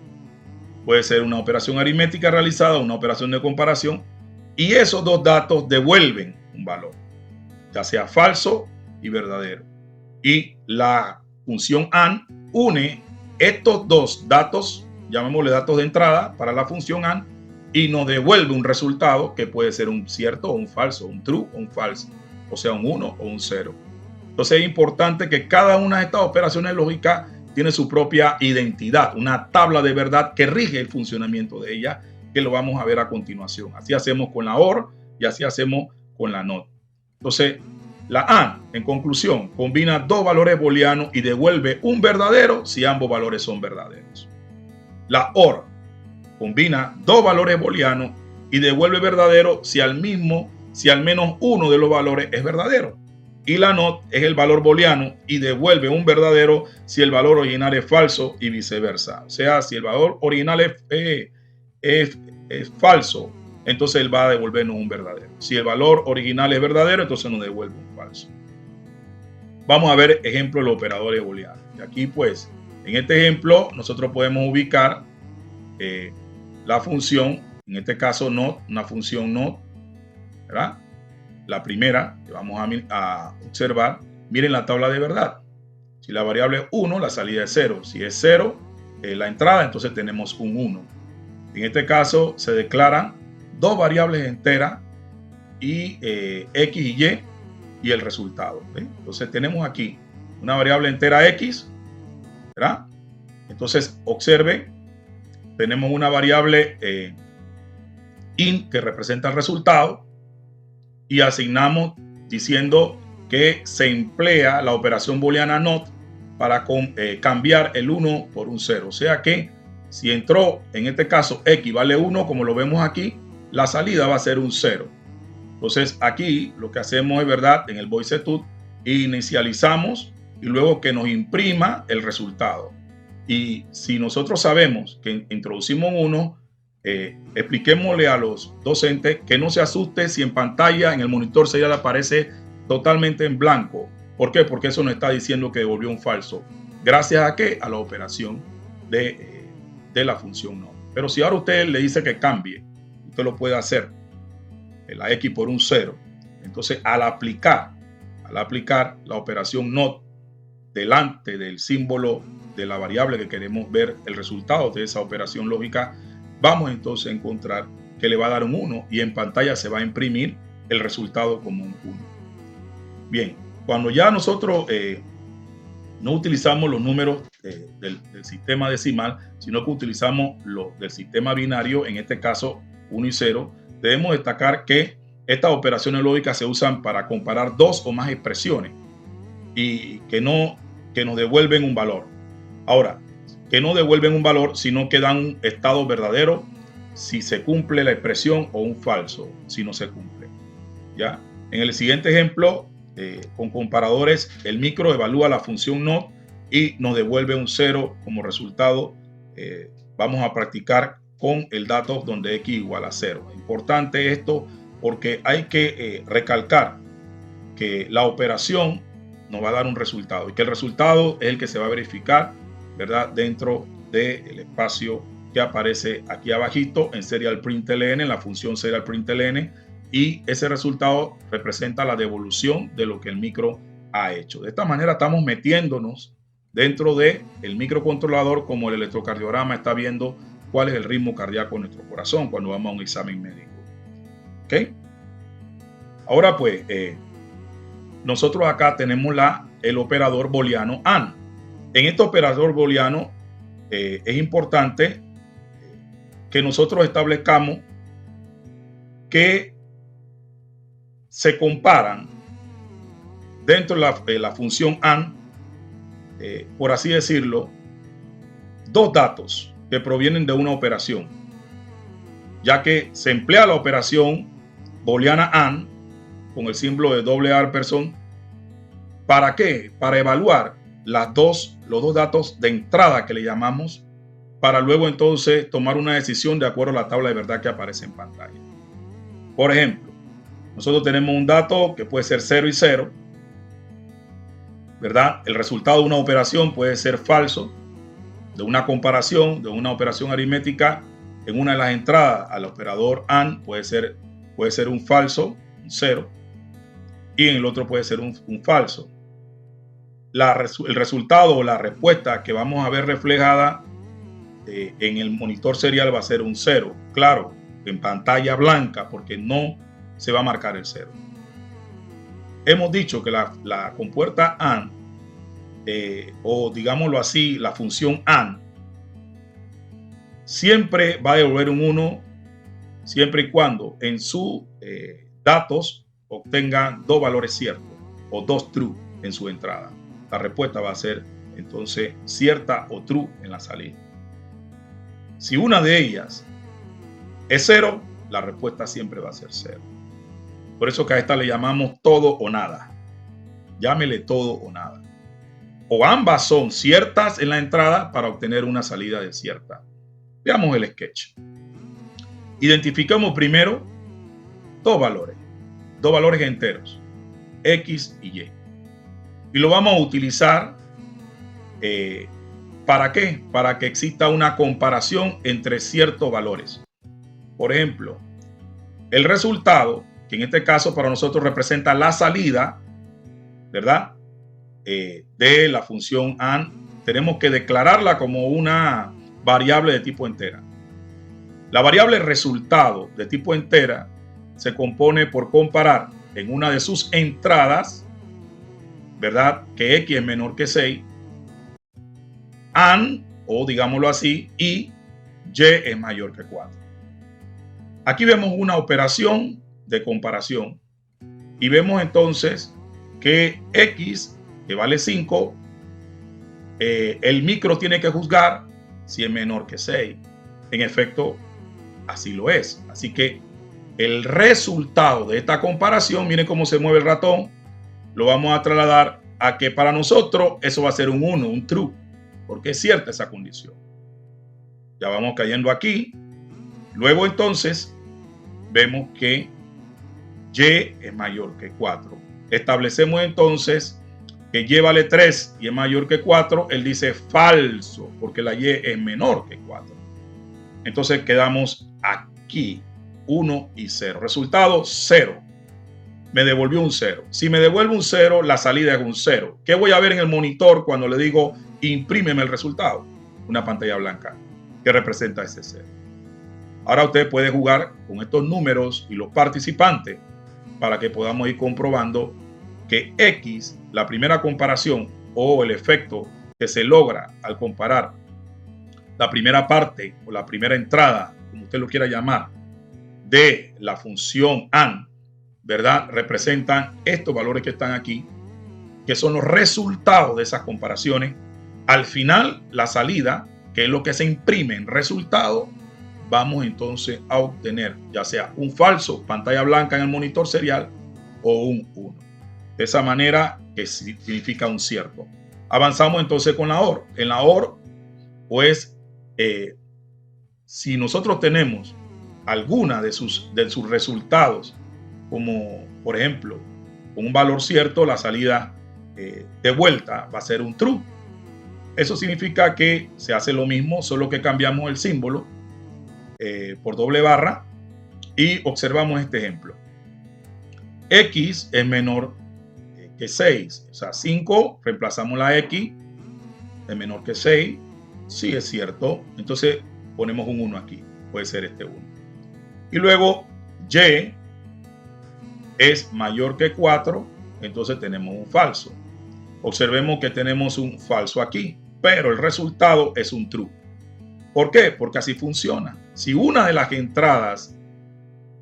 Puede ser una operación aritmética realizada, una operación de comparación, y esos dos datos devuelven un valor, ya sea falso y verdadero. Y la función AND une estos dos datos, llamémosle datos de entrada para la función AND, y nos devuelve un resultado que puede ser un cierto o un falso, un true o un false, o sea, un 1 o un 0. Entonces es importante que cada una de estas operaciones lógicas tiene su propia identidad, una tabla de verdad que rige el funcionamiento de ella, que lo vamos a ver a continuación. Así hacemos con la OR y así hacemos con la NOT. Entonces, la AND, en conclusión, combina dos valores booleanos y devuelve un verdadero si ambos valores son verdaderos. La OR combina dos valores booleanos y devuelve verdadero si al menos uno de los valores es verdadero. Y la NOT es el valor booleano y devuelve un verdadero si el valor original es falso y viceversa. O sea, si el valor original es falso, entonces él va a devolvernos un verdadero. Si el valor original es verdadero, entonces nos devuelve un falso. Vamos a ver ejemplos de los operadores booleanos. Y aquí, pues, en este ejemplo, nosotros podemos ubicar la función, en este caso NOT, una función NOT, ¿verdad? La primera que vamos a observar, miren la tabla de verdad. Si la variable es 1, la salida es 0. Si es 0, la entrada, entonces tenemos un 1. En este caso se declaran dos variables enteras y X y Y y el resultado. Entonces tenemos aquí una variable entera X, ¿verdad? Entonces observe, tenemos una variable int que representa el resultado y asignamos diciendo que se emplea la operación booleana NOT para cambiar el 1 por un 0. O sea que si entró, en este caso, X vale 1, como lo vemos aquí, la salida va a ser un 0. Entonces aquí lo que hacemos es, ¿verdad? En el void setup inicializamos y luego que nos imprima el resultado. Y si nosotros sabemos que introducimos un 1, expliquémosle a los docentes que no se asuste si en pantalla, en el monitor, se le aparece totalmente en blanco. ¿Por qué? Porque eso nos está diciendo que devolvió un falso. ¿Gracias a qué? A la operación de la función NOT. Pero si ahora usted le dice que cambie, usted lo puede hacer, la X por un 0. Entonces, al aplicar la operación NOT delante del símbolo de la variable que queremos ver el resultado de esa operación lógica, vamos entonces a encontrar que le va a dar un 1 y en pantalla se va a imprimir el resultado como un 1. Bien, cuando ya nosotros no utilizamos los números del sistema decimal, sino que utilizamos los del sistema binario, en este caso 1 y 0, debemos destacar que estas operaciones lógicas se usan para comparar dos o más expresiones y que nos devuelven un valor. Ahora, que no devuelven un valor, sino que dan un estado verdadero si se cumple la expresión o un falso si no se cumple. ¿Ya? En el siguiente ejemplo, con comparadores, el micro evalúa la función NOT y nos devuelve un 0 como resultado. Vamos a practicar con el dato donde X igual a 0. Importante esto porque hay que recalcar que la operación nos va a dar un resultado y que el resultado es el que se va a verificar, ¿verdad? Dentro del espacio que aparece aquí abajito en serial println, en la función serial println, y ese resultado representa la devolución de lo que el micro ha hecho. De esta manera estamos metiéndonos dentro del microcontrolador, como el electrocardiograma está viendo cuál es el ritmo cardíaco de nuestro corazón cuando vamos a un examen médico. ¿Ok? Ahora pues, nosotros acá tenemos el operador booleano AND. En este operador booleano es importante que nosotros establezcamos que se comparan dentro de la función AND, por así decirlo, dos datos que provienen de una operación, ya que se emplea la operación booleana AND con el símbolo de doble ampersand. ¿Para qué? Para evaluar los dos datos de entrada que le llamamos para luego entonces tomar una decisión de acuerdo a la tabla de verdad que aparece en pantalla. Por ejemplo, nosotros tenemos un dato que puede ser 0 y 0, ¿verdad? El resultado de una operación puede ser falso, de una comparación, de una operación aritmética. En una de las entradas al operador AND puede ser un falso, un 0, y en el otro puede ser un falso. El resultado o la respuesta que vamos a ver reflejada en el monitor serial va a ser un 0, claro, en pantalla blanca, porque no se va a marcar el 0. Hemos dicho que la compuerta AND, o digámoslo así, la función AND, siempre va a devolver un 1, siempre y cuando en sus datos obtenga dos valores ciertos o dos true en su entrada. La respuesta va a ser entonces cierta o true en la salida. Si una de ellas es 0, la respuesta siempre va a ser 0. Por eso que a esta le llamamos todo o nada. Llámele todo o nada. O ambas son ciertas en la entrada para obtener una salida desierta. Veamos el sketch. Identificamos primero dos valores enteros, X y Y. Y lo vamos a utilizar ¿para qué? Para que exista una comparación entre ciertos valores. Por ejemplo, el resultado, que en este caso para nosotros representa la salida, ¿verdad? De la función AND, tenemos que declararla como una variable de tipo entera. La variable resultado de tipo entera se compone por comparar en una de sus entradas, ¿verdad? Que X es menor que 6, AND, o digámoslo así, y Y es mayor que 4. Aquí vemos una operación de comparación y vemos entonces que X, que vale 5, el micro tiene que juzgar si es menor que 6. En efecto, así lo es. Así que el resultado de esta comparación, miren cómo se mueve el ratón, lo vamos a trasladar a que para nosotros eso va a ser un 1, un true, porque es cierta esa condición. Ya vamos cayendo aquí. Luego entonces vemos que Y es mayor que 4. Establecemos entonces que Y vale 3 y es mayor que 4. Él dice falso, porque la Y es menor que 4. Entonces quedamos aquí, 1 y 0. Resultado 0. Me devolvió un 0. Si me devuelve un 0, la salida es un 0. ¿Qué voy a ver en el monitor cuando le digo imprímeme el resultado? Una pantalla blanca que representa ese 0. Ahora usted puede jugar con estos números y los participantes para que podamos ir comprobando que X, la primera comparación o el efecto que se logra al comparar la primera parte o la primera entrada, como usted lo quiera llamar, de la función AND, ¿verdad? Representan estos valores que están aquí, que son los resultados de esas comparaciones. Al final, la salida, que es lo que se imprime en resultado, vamos entonces a obtener ya sea un falso, pantalla blanca en el monitor serial, o un 1. De esa manera que significa un cierto. Avanzamos entonces con la OR. En la OR, pues, si nosotros tenemos alguna de sus resultados, como por ejemplo, con un valor cierto, la salida de vuelta va a ser un true. Eso significa que se hace lo mismo, solo que cambiamos el símbolo por doble barra y observamos este ejemplo. X es menor que 6, o sea, 5, reemplazamos la X, es menor que 6, sí es cierto, entonces ponemos un 1 aquí, puede ser este 1. Y luego Y es mayor que 4, entonces tenemos un falso. Observemos que tenemos un falso aquí, pero el resultado es un true. ¿Por qué? Porque así funciona. Si una de las entradas,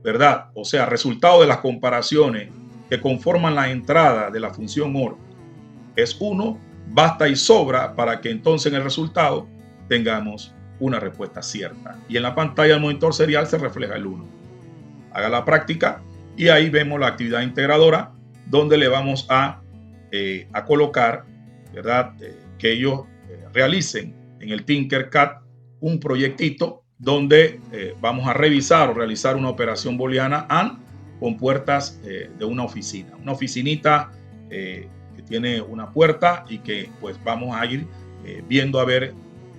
¿verdad? O sea, resultado de las comparaciones que conforman la entrada de la función OR es 1, basta y sobra para que entonces en el resultado tengamos una respuesta cierta. Y en la pantalla del monitor serial se refleja el 1. Haga la práctica y ahí vemos la actividad integradora donde le vamos a colocar, ¿verdad? Que ellos realicen en el Tinkercad un proyectito donde vamos a revisar o realizar una operación booleana AND con puertas de una oficina. Una oficinita que tiene una puerta y que pues vamos a ir viendo a ver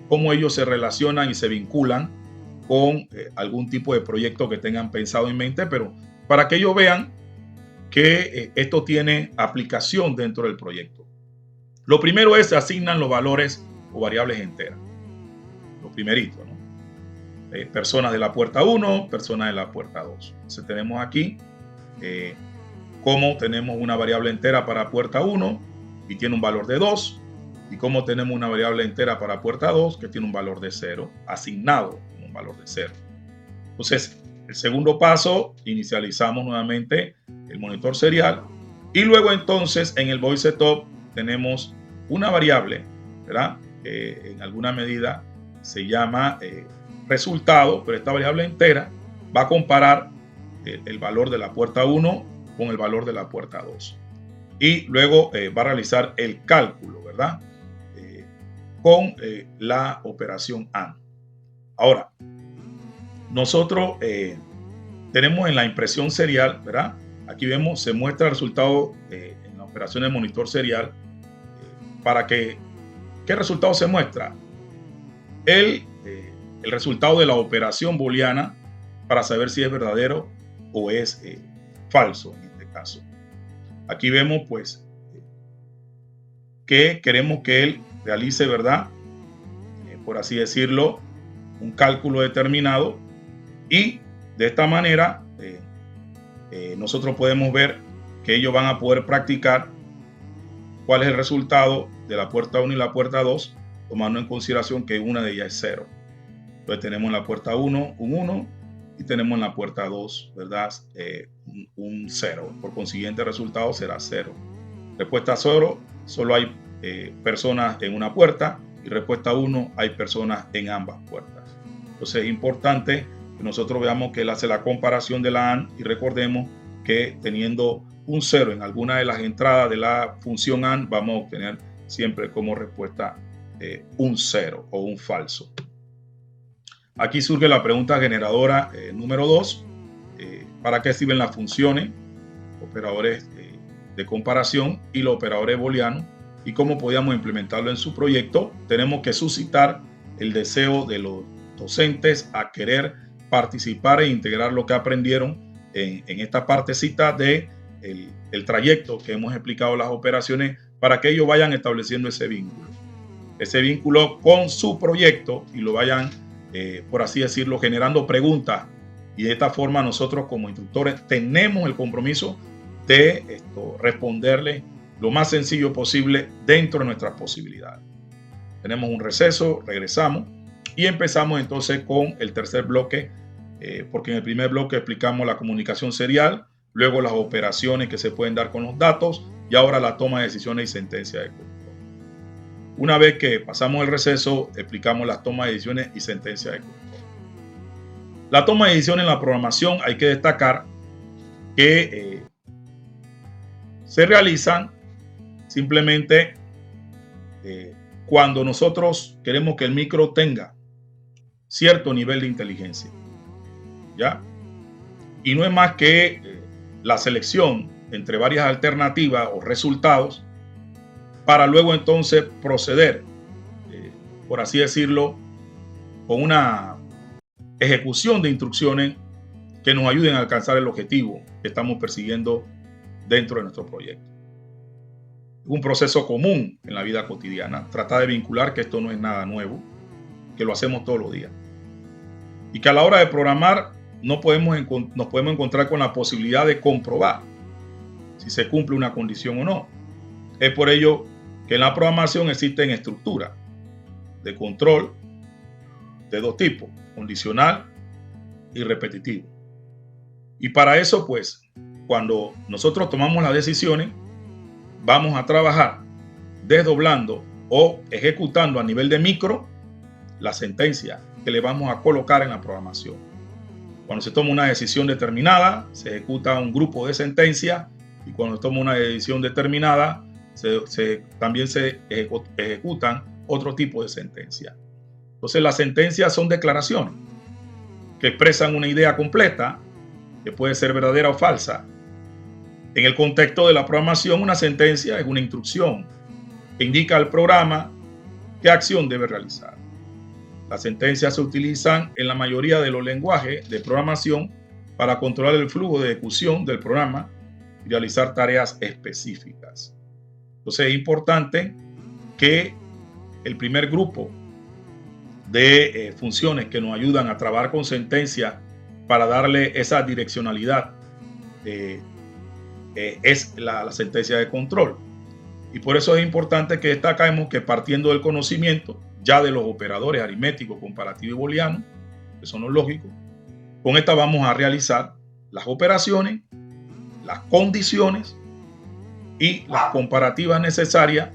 cómo ellos se relacionan y se vinculan con algún tipo de proyecto que tengan pensado en mente, pero para que ellos vean que esto tiene aplicación dentro del proyecto. Lo primero es se asignan los valores o variables enteras. Lo primerito, ¿no? Personas de la puerta 1, personas de la puerta 2. Entonces tenemos aquí cómo tenemos una variable entera para puerta 1 y tiene un valor de 2, y cómo tenemos una variable entera para puerta 2 que tiene un valor de 0, asignado con un valor de 0. Entonces, el segundo paso, inicializamos nuevamente el monitor serial y luego entonces en el void setup tenemos una variable, ¿verdad? En alguna medida se llama resultado, pero esta variable entera va a comparar el valor de la puerta 1 con el valor de la puerta 2. Y luego va a realizar el cálculo, ¿verdad? Con la operación AND. Ahora, nosotros tenemos en la impresión serial, ¿verdad? Aquí vemos, se muestra el resultado en la operación de monitor serial. Para que, ¿qué resultado se muestra? El resultado de la operación booleana para saber si es verdadero o es falso en este caso. Aquí vemos pues que queremos que él realice, ¿verdad? Por así decirlo, un cálculo determinado y de esta manera nosotros podemos ver que ellos van a poder practicar cuál es el resultado de la puerta 1 y la puerta 2, tomando en consideración que una de ellas es 0. Entonces tenemos en la puerta 1 un 1 y tenemos en la puerta 2, ¿verdad? Un 0. Por consiguiente, el resultado será 0. Respuesta 0, solo hay personas en una puerta, y respuesta 1, hay personas en ambas puertas. Entonces es importante que nosotros veamos que él hace la comparación de la AND y recordemos que teniendo un 0 en alguna de las entradas de la función AND, vamos a obtener siempre como respuesta un 0 o un falso. Aquí surge la pregunta generadora número 2. ¿Para qué sirven las funciones, operadores de comparación y los operadores booleanos? Y cómo podíamos implementarlo en su proyecto. Tenemos que suscitar el deseo de los docentes a querer participar e integrar lo que aprendieron en esta partecita de el trayecto que hemos explicado las operaciones, para que ellos vayan estableciendo ese vínculo con su proyecto y lo vayan, por así decirlo, generando preguntas. Y de esta forma nosotros como instructores tenemos el compromiso de responderle lo más sencillo posible dentro de nuestras posibilidades. Tenemos un receso, regresamos y empezamos entonces con el tercer bloque, porque en el primer bloque explicamos la comunicación serial, luego las operaciones que se pueden dar con los datos y ahora la toma de decisiones y sentencia de control. Una vez que pasamos el receso, explicamos las tomas de decisiones y sentencia de control. La toma de decisiones en la programación, hay que destacar que se realizan simplemente cuando nosotros queremos que el micro tenga cierto nivel de inteligencia, ¿ya? Y no es más que la selección entre varias alternativas o resultados para luego entonces proceder, por así decirlo, con una ejecución de instrucciones que nos ayuden a alcanzar el objetivo que estamos persiguiendo dentro de nuestro proyecto. Es un proceso común en la vida cotidiana. Tratar de vincular que esto no es nada nuevo, que lo hacemos todos los días. Y que a la hora de programar nos podemos encontrar con la posibilidad de comprobar si se cumple una condición o no. Es por ello que en la programación existen estructuras de control de dos tipos, condicional y repetitivo. Y para eso, pues, cuando nosotros tomamos las decisiones, vamos a trabajar desdoblando o ejecutando a nivel de micro la sentencia que le vamos a colocar en la programación. Cuando se toma una decisión determinada, se ejecuta un grupo de sentencias, y cuando se toma una decisión determinada, también se ejecutan otro tipo de sentencias. Entonces las sentencias son declaraciones que expresan una idea completa que puede ser verdadera o falsa. En el contexto de la programación, una sentencia es una instrucción que indica al programa qué acción debe realizar. Las sentencias se utilizan en la mayoría de los lenguajes de programación para controlar el flujo de ejecución del programa y realizar tareas específicas. Entonces es importante que el primer grupo de funciones que nos ayudan a trabajar con sentencia para darle esa direccionalidad es la sentencia de control. Y por eso es importante que destaquemos que partiendo del conocimiento ya de los operadores aritméticos, comparativos y booleanos, que son los lógicos, con esta vamos a realizar las operaciones, las condiciones y las comparativas necesarias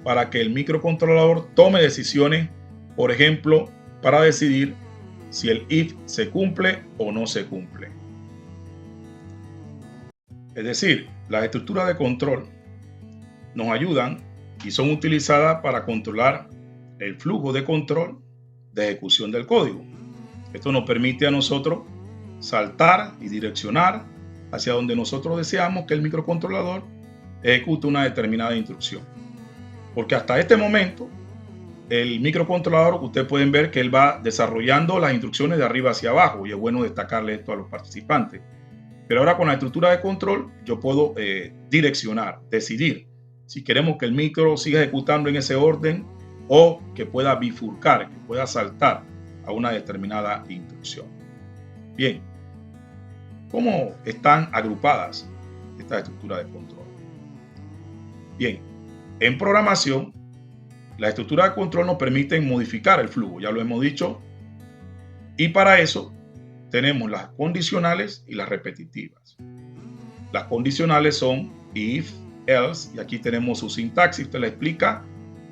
para que el microcontrolador tome decisiones, por ejemplo, para decidir si el if se cumple o no se cumple. Es decir, las estructuras de control nos ayudan y son utilizadas para controlar el flujo de control de ejecución del código. Esto nos permite a nosotros saltar y direccionar hacia donde nosotros deseamos que el microcontrolador ejecute una determinada instrucción. Porque hasta este momento, el microcontrolador, ustedes pueden ver que él va desarrollando las instrucciones de arriba hacia abajo, y es bueno destacarle esto a los participantes. Pero ahora con la estructura de control, yo puedo direccionar, decidir si queremos que el micro siga ejecutando en ese orden o que pueda bifurcar, que pueda saltar a una determinada instrucción. Bien, ¿cómo están agrupadas estas estructuras de control? Bien, en programación, la estructura de control nos permite modificar el flujo, ya lo hemos dicho, y para eso tenemos las condicionales y las repetitivas. Las condicionales son if, else, y aquí tenemos su sintaxis, usted la explica,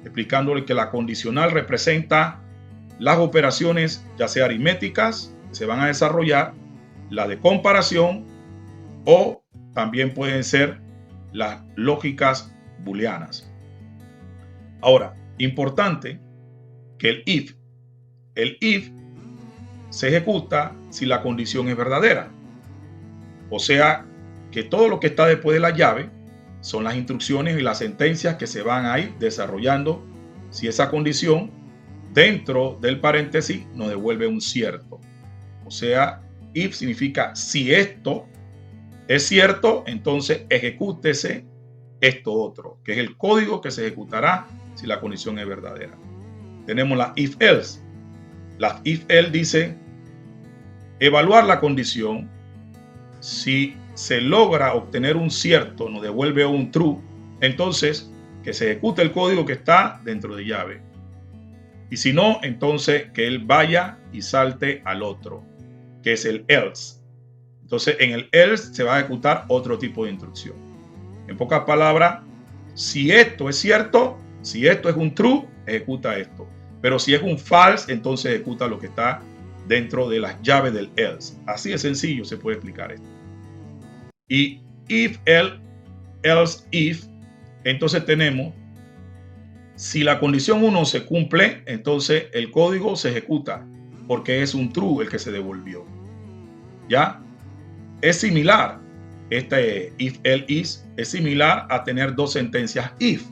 explicándole que la condicional representa las operaciones, ya sea aritméticas, que se van a desarrollar, la de comparación, o también pueden ser las lógicas booleanas. Ahora, importante que el if se ejecuta si la condición es verdadera. O sea, que todo lo que está después de la llave son las instrucciones y las sentencias que se van a ir desarrollando si esa condición dentro del paréntesis nos devuelve un cierto. O sea, if significa si esto es cierto, entonces ejecútese esto otro, que es el código que se ejecutará si la condición es verdadera. Tenemos la if else. La if else dice evaluar la condición. Si se logra obtener un cierto, nos devuelve un true, entonces que se ejecute el código que está dentro de llave. Y si no, entonces que él vaya y salte al otro, que es el else. Entonces en el else se va a ejecutar otro tipo de instrucción. En pocas palabras, si esto es cierto, si esto es un true, ejecuta esto. Pero si es un false, entonces ejecuta lo que está dentro de las llaves del else. Así de sencillo se puede explicar esto. Y if, else, if, entonces tenemos, si la condición 1 se cumple, entonces el código se ejecuta, porque es un true el que se devolvió. ¿Ya? Es similar, este if, else, is, es similar a tener dos sentencias if,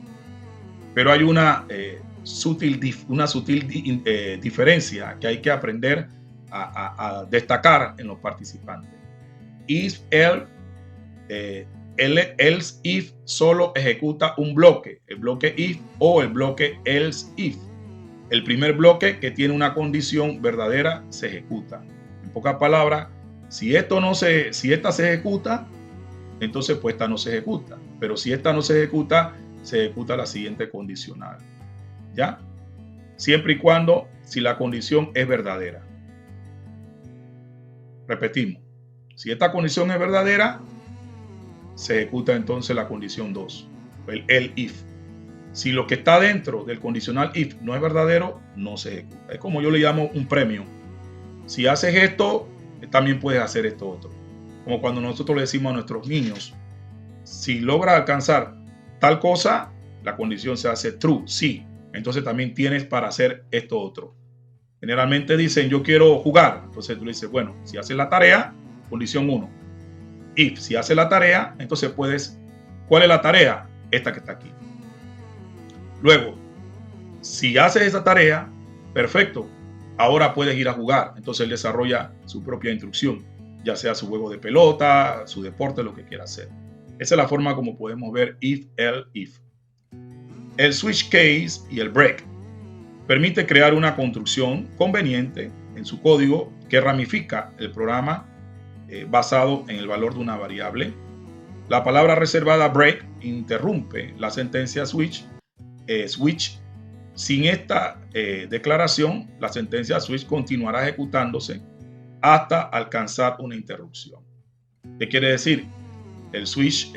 pero hay una sutil diferencia que hay que aprender a destacar en los participantes. If, else, if solo ejecuta un bloque, el bloque if o el bloque else, if. El primer bloque que tiene una condición verdadera se ejecuta. En pocas palabras, si esta se ejecuta, entonces pues esta no se ejecuta. Pero si esta no se ejecuta la siguiente condicional. ¿Ya? Siempre y cuando si la condición es verdadera. Repetimos. Si esta condición es verdadera, se ejecuta entonces la condición 2, el if. Si lo que está dentro del condicional if no es verdadero, no se ejecuta. Es como yo le llamo un premio. Si haces esto, también puedes hacer esto otro. Como cuando nosotros le decimos a nuestros niños, si logras alcanzar tal cosa, la condición se hace true, sí. Entonces también tienes para hacer esto otro. Generalmente dicen, yo quiero jugar. Entonces tú le dices, bueno, si haces la tarea, condición 1. If, si haces la tarea, entonces puedes, ¿cuál es la tarea? Esta que está aquí. Luego, si haces esa tarea, perfecto, ahora puedes ir a jugar. Entonces él desarrolla su propia instrucción, ya sea su juego de pelota, su deporte, lo que quiera hacer. Esa es la forma como podemos ver if, el, if. El switch case y el break permite crear una construcción conveniente en su código que ramifica el programa basado en el valor de una variable. La palabra reservada break interrumpe la sentencia switch. Sin esta declaración, la sentencia switch continuará ejecutándose hasta alcanzar una interrupción. ¿Qué quiere decir? El switch,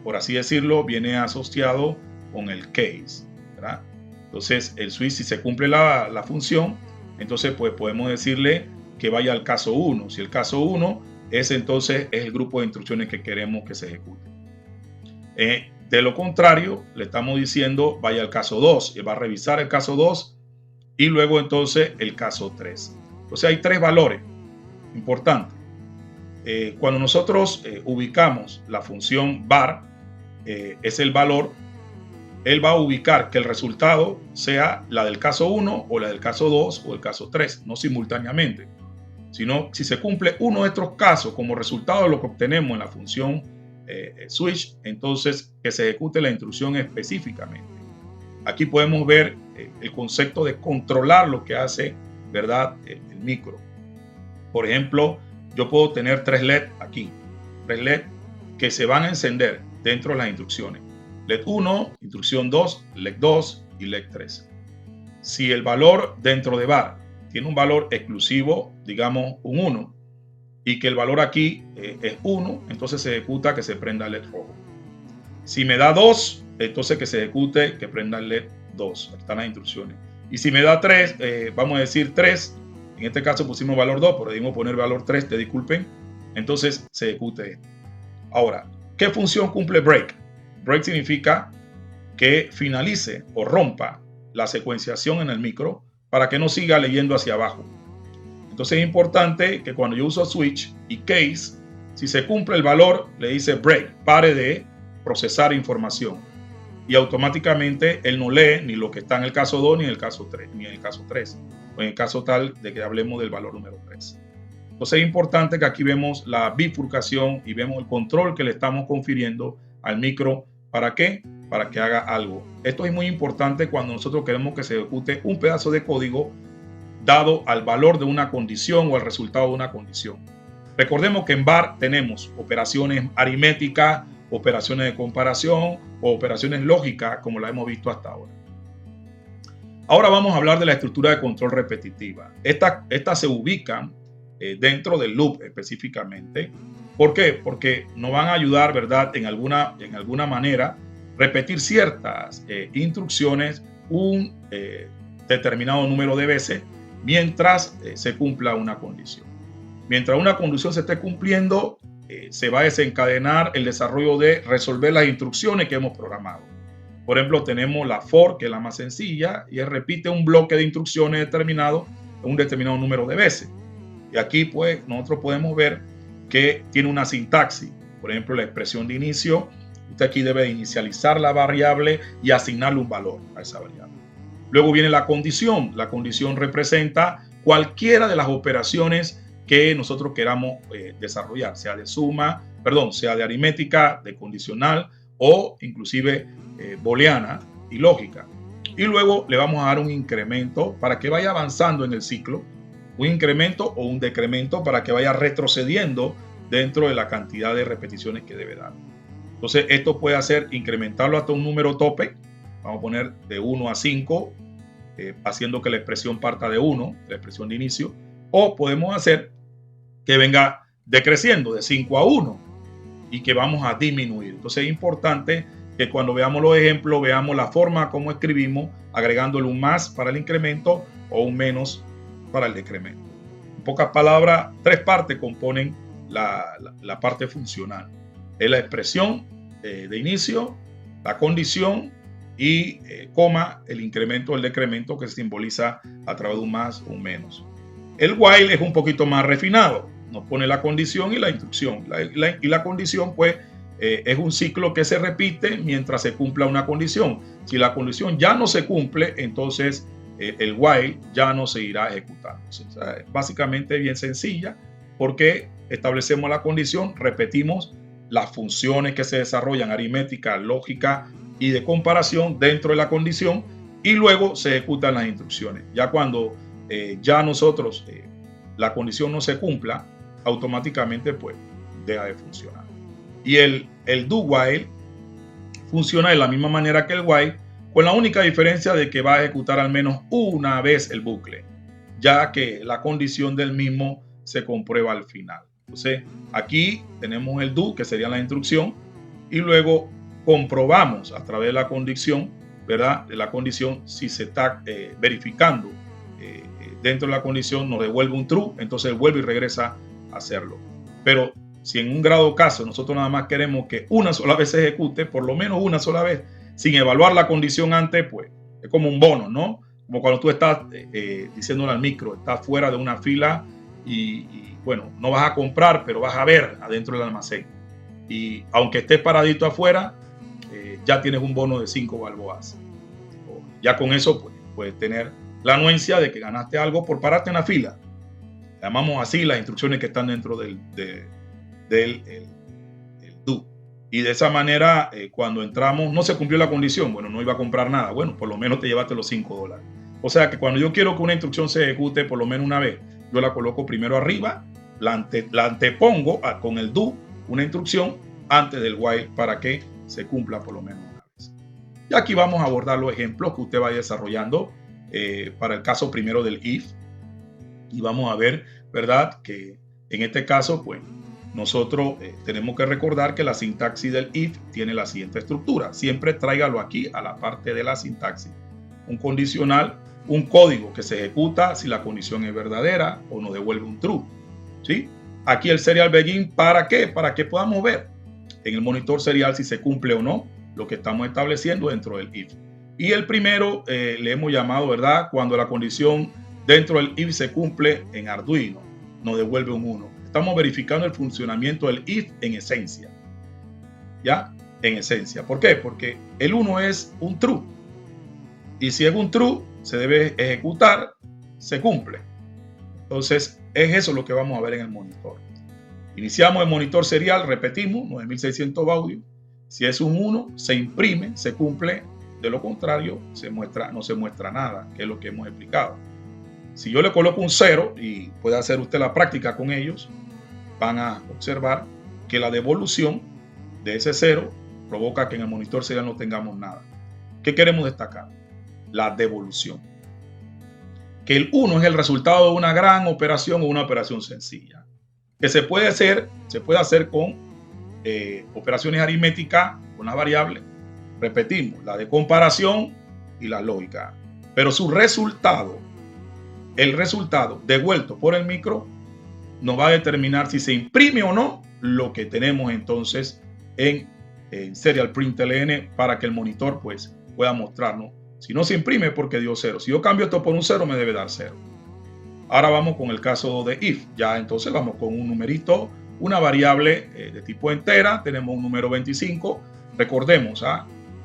por así decirlo, viene asociado con el case, ¿verdad? Entonces, el switch, si se cumple la función, entonces pues podemos decirle que vaya al caso 1. Si el caso 1 es entonces es el grupo de instrucciones que queremos que se ejecute. De lo contrario, le estamos diciendo vaya al caso 2. Va a revisar el caso 2 y luego entonces el caso 3. Entonces hay 3 valores importantes. Cuando nosotros ubicamos la función var, es el valor, él va a ubicar que el resultado sea la del caso 1 o la del caso 2 o el caso 3, no simultáneamente, sino si se cumple uno de estos casos como resultado de lo que obtenemos en la función switch, entonces que se ejecute la instrucción específicamente. Aquí podemos ver el concepto de controlar lo que hace, ¿verdad?, el micro. Por ejemplo, yo puedo tener 3 LED aquí, 3 LED que se van a encender dentro de las instrucciones. LED 1, instrucción 2, LED 2 y LED 3. Si el valor dentro de var tiene un valor exclusivo, digamos un 1, y que el valor aquí es 1, entonces se ejecuta que se prenda el LED rojo. Si me da 2, entonces que se ejecute que prenda el LED 2. Aquí están las instrucciones. Y si me da 3, vamos a decir 3, en este caso pusimos valor 2, pero debimos poner valor 3, te disculpen, entonces se ejecute esto. Ahora, ¿qué función cumple break? Break significa que finalice o rompa la secuenciación en el micro para que no siga leyendo hacia abajo. Entonces es importante que cuando yo uso switch y case, si se cumple el valor, le dice break, pare de procesar información. Y automáticamente él no lee ni lo que está en el caso 2 ni en el caso 3, ni en el caso 3, o en el caso tal de que hablemos del valor número 3. Entonces es importante que aquí vemos la bifurcación y vemos el control que le estamos confiriendo al micro. ¿Para qué? Para que haga algo. Esto es muy importante cuando nosotros queremos que se ejecute un pedazo de código dado al valor de una condición o al resultado de una condición. Recordemos que en var tenemos operaciones aritméticas, operaciones de comparación o operaciones lógicas como la hemos visto hasta ahora. Ahora vamos a hablar de la estructura de control repetitiva. Estas se ubican dentro del loop específicamente. ¿Por qué? Porque nos van a ayudar, ¿verdad?, en alguna manera, repetir ciertas instrucciones un determinado número de veces mientras se cumpla una condición. Mientras una condición se esté cumpliendo, se va a desencadenar el desarrollo de resolver las instrucciones que hemos programado. Por ejemplo, tenemos la for, que es la más sencilla, y repite un bloque de instrucciones determinado un determinado número de veces. Y aquí, pues, nosotros podemos ver que tiene una sintaxis. Por ejemplo, la expresión de inicio, usted aquí debe inicializar la variable y asignarle un valor a esa variable. Luego viene la condición. La condición representa cualquiera de las operaciones que nosotros queramos desarrollar, sea de suma, sea de aritmética, de condicional o inclusive booleana y lógica. Y luego le vamos a dar un incremento para que vaya avanzando en el ciclo, un incremento o un decremento para que vaya retrocediendo dentro de la cantidad de repeticiones que debe dar. Entonces esto puede hacer incrementarlo hasta un número tope, vamos a poner de 1 a 5, haciendo que la expresión parta de 1, la expresión de inicio, o podemos hacer que venga decreciendo de 5 a 1 y que vamos a disminuir. Entonces es importante que cuando veamos los ejemplos, veamos la forma como escribimos, agregándole un más para el incremento o un menos para el decremento. En pocas palabras, 3 partes componen la parte funcional. Es la expresión de inicio, la condición y coma, el incremento o el decremento que se simboliza a través de un más o un menos. El while es un poquito más refinado, nos pone la condición y la instrucción. Y la condición, pues, es un ciclo que se repite mientras se cumpla una condición. Si la condición ya no se cumple, entonces el while ya no se irá ejecutando. O sea, es básicamente bien sencilla, porque establecemos la condición, repetimos las funciones que se desarrollan, aritmética, lógica y de comparación dentro de la condición, y luego se ejecutan las instrucciones. Ya cuando ya nosotros la condición no se cumpla, automáticamente pues deja de funcionar. Y el do while funciona de la misma manera que el while, con la única diferencia de que va a ejecutar al menos una vez el bucle, ya que la condición del mismo se comprueba al final. Entonces, aquí tenemos el do, que sería la instrucción, y luego comprobamos a través de la condición, ¿verdad? De la condición, si se está verificando dentro de la condición, nos devuelve un true, entonces vuelve y regresa a hacerlo. Pero si en un grado caso nosotros nada más queremos que una sola vez se ejecute, por lo menos una sola vez, sin evaluar la condición antes, pues es como un bono, ¿no? Como cuando tú estás diciéndole al micro, estás fuera de una fila y bueno, no vas a comprar, pero vas a ver adentro del almacén. Y aunque estés paradito afuera, ya tienes un bono de 5 balboas. Ya con eso pues, puedes tener la anuencia de que ganaste algo por pararte en la fila. Llamamos así las instrucciones que están dentro del do. Y de esa manera, cuando entramos, no se cumplió la condición. Bueno, no iba a comprar nada. Bueno, por lo menos te llevaste los $5. O sea que cuando yo quiero que una instrucción se ejecute por lo menos una vez, yo la coloco primero arriba, la antepongo con el do, una instrucción, antes del while, para que se cumpla por lo menos una vez. Y aquí vamos a abordar los ejemplos que usted vaya desarrollando para el caso primero del if. Y vamos a ver, ¿verdad? Que en este caso, pues, nosotros tenemos que recordar que la sintaxis del if tiene la siguiente estructura. Siempre tráigalo aquí a la parte de la sintaxis. Un condicional, un código que se ejecuta si la condición es verdadera o nos devuelve un true. ¿Sí? Aquí el serial begin, ¿para qué? Para que podamos ver en el monitor serial si se cumple o no lo que estamos estableciendo dentro del if. Y el primero le hemos llamado, ¿verdad? Cuando la condición dentro del if se cumple en Arduino, nos devuelve un 1. Estamos verificando el funcionamiento del if en esencia. ¿Ya? En esencia. ¿Por qué? Porque el 1 es un true. Y si es un true, se debe ejecutar, se cumple. Entonces, es eso lo que vamos a ver en el monitor. Iniciamos el monitor serial, repetimos, 9600 baudios. Si es un 1, se imprime, se cumple. De lo contrario, no se muestra nada, que es lo que hemos explicado. Si yo le coloco un 0, y puede hacer usted la práctica con ellos, van a observar que la devolución de ese 0 provoca que en el monitor serial no tengamos nada. ¿Qué queremos destacar? La devolución. Que el 1 es el resultado de una gran operación o una operación sencilla. Que se puede hacer con operaciones aritméticas, con las variables. Repetimos, la de comparación y la lógica. Pero su resultado, el resultado devuelto por el micro, nos va a determinar si se imprime o no lo que tenemos entonces en Serial Print LN, para que el monitor pues pueda mostrarnos. Si no se imprime, porque dio 0. Si yo cambio esto por un 0, me debe dar 0. Ahora vamos con el caso de if. Ya entonces vamos con un numerito, una variable de tipo entera. Tenemos un número 25. Recordemos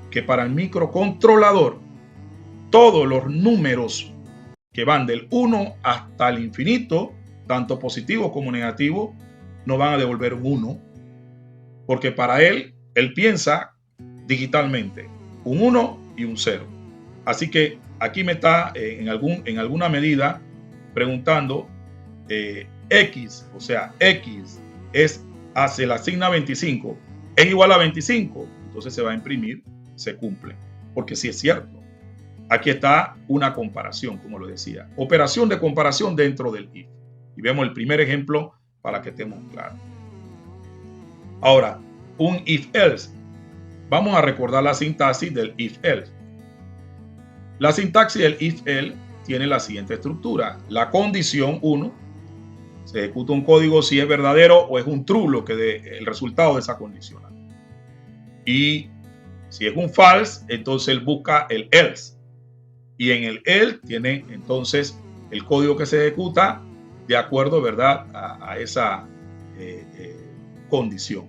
que para el microcontrolador, todos los números que van del 1 hasta el infinito, tanto positivo como negativo, nos van a devolver un 1. Porque para él piensa digitalmente un 1 y un 0. Así que aquí me está en alguna medida preguntando X, o sea, X se le asigna 25, es igual a 25, entonces se va a imprimir, se cumple, porque sí es cierto. Aquí está una comparación, como lo decía, operación de comparación dentro del if. Y vemos el primer ejemplo para que estemos claros. Ahora, un if-else. Vamos a recordar la sintaxis del if-else. La sintaxis del if-else tiene la siguiente estructura. La condición 1, se ejecuta un código si es verdadero o es un true lo que dé el resultado de esa condición. Y Si es un false, entonces él busca el else. Y en el else tiene entonces el código que se ejecuta de acuerdo, ¿verdad?, a esa condición.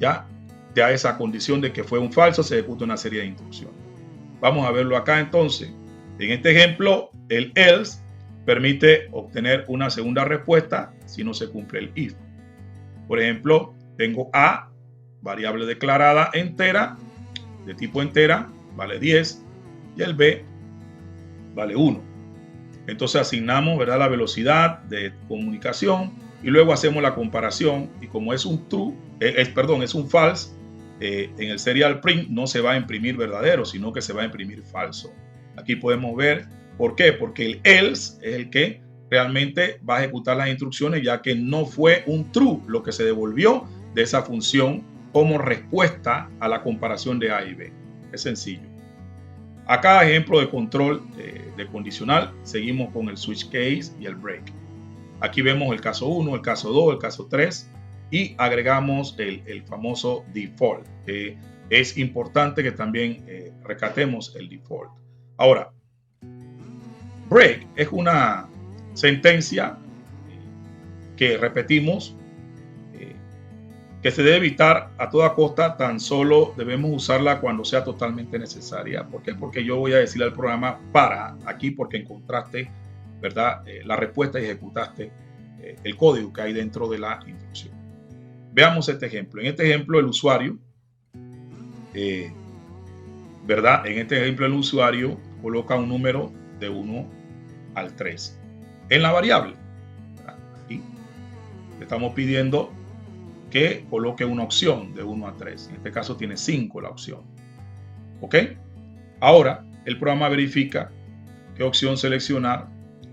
¿Ya? De a esa condición de que fue un falso, se ejecuta una serie de instrucciones. Vamos a verlo acá entonces. En este ejemplo, el else permite obtener una segunda respuesta si no se cumple el if. Por ejemplo, tengo A, variable declarada entera, de tipo entera, vale 10, y el B vale 1. Entonces asignamos, ¿verdad?, la velocidad de comunicación y luego hacemos la comparación, y como es un true, es un false, en el serial print no se va a imprimir verdadero, sino que se va a imprimir falso. Aquí podemos ver por qué, porque el else es el que realmente va a ejecutar las instrucciones, ya que no fue un true lo que se devolvió de esa función como respuesta a la comparación de A y B. Es sencillo. Acá, ejemplo de control de condicional, seguimos con el switch case y el break. Aquí vemos el caso 1, el caso 2, el caso 3 y agregamos el famoso default. Es importante que también rescatemos el default. Ahora, break es una sentencia que repetimos, que se debe evitar a toda costa, tan solo debemos usarla cuando sea totalmente necesaria. ¿Por qué? Porque yo voy a decirle al programa para aquí porque encontraste, ¿verdad?, la respuesta y ejecutaste el código que hay dentro de la instrucción. Veamos este ejemplo. En este ejemplo el usuario, ¿verdad? En este ejemplo el usuario coloca un número de 1 al 3 en la variable. Aquí le estamos pidiendo que coloque una opción de 1 a 3. En este caso tiene 5 la opción. ¿Ok? Ahora el programa verifica qué opción seleccionar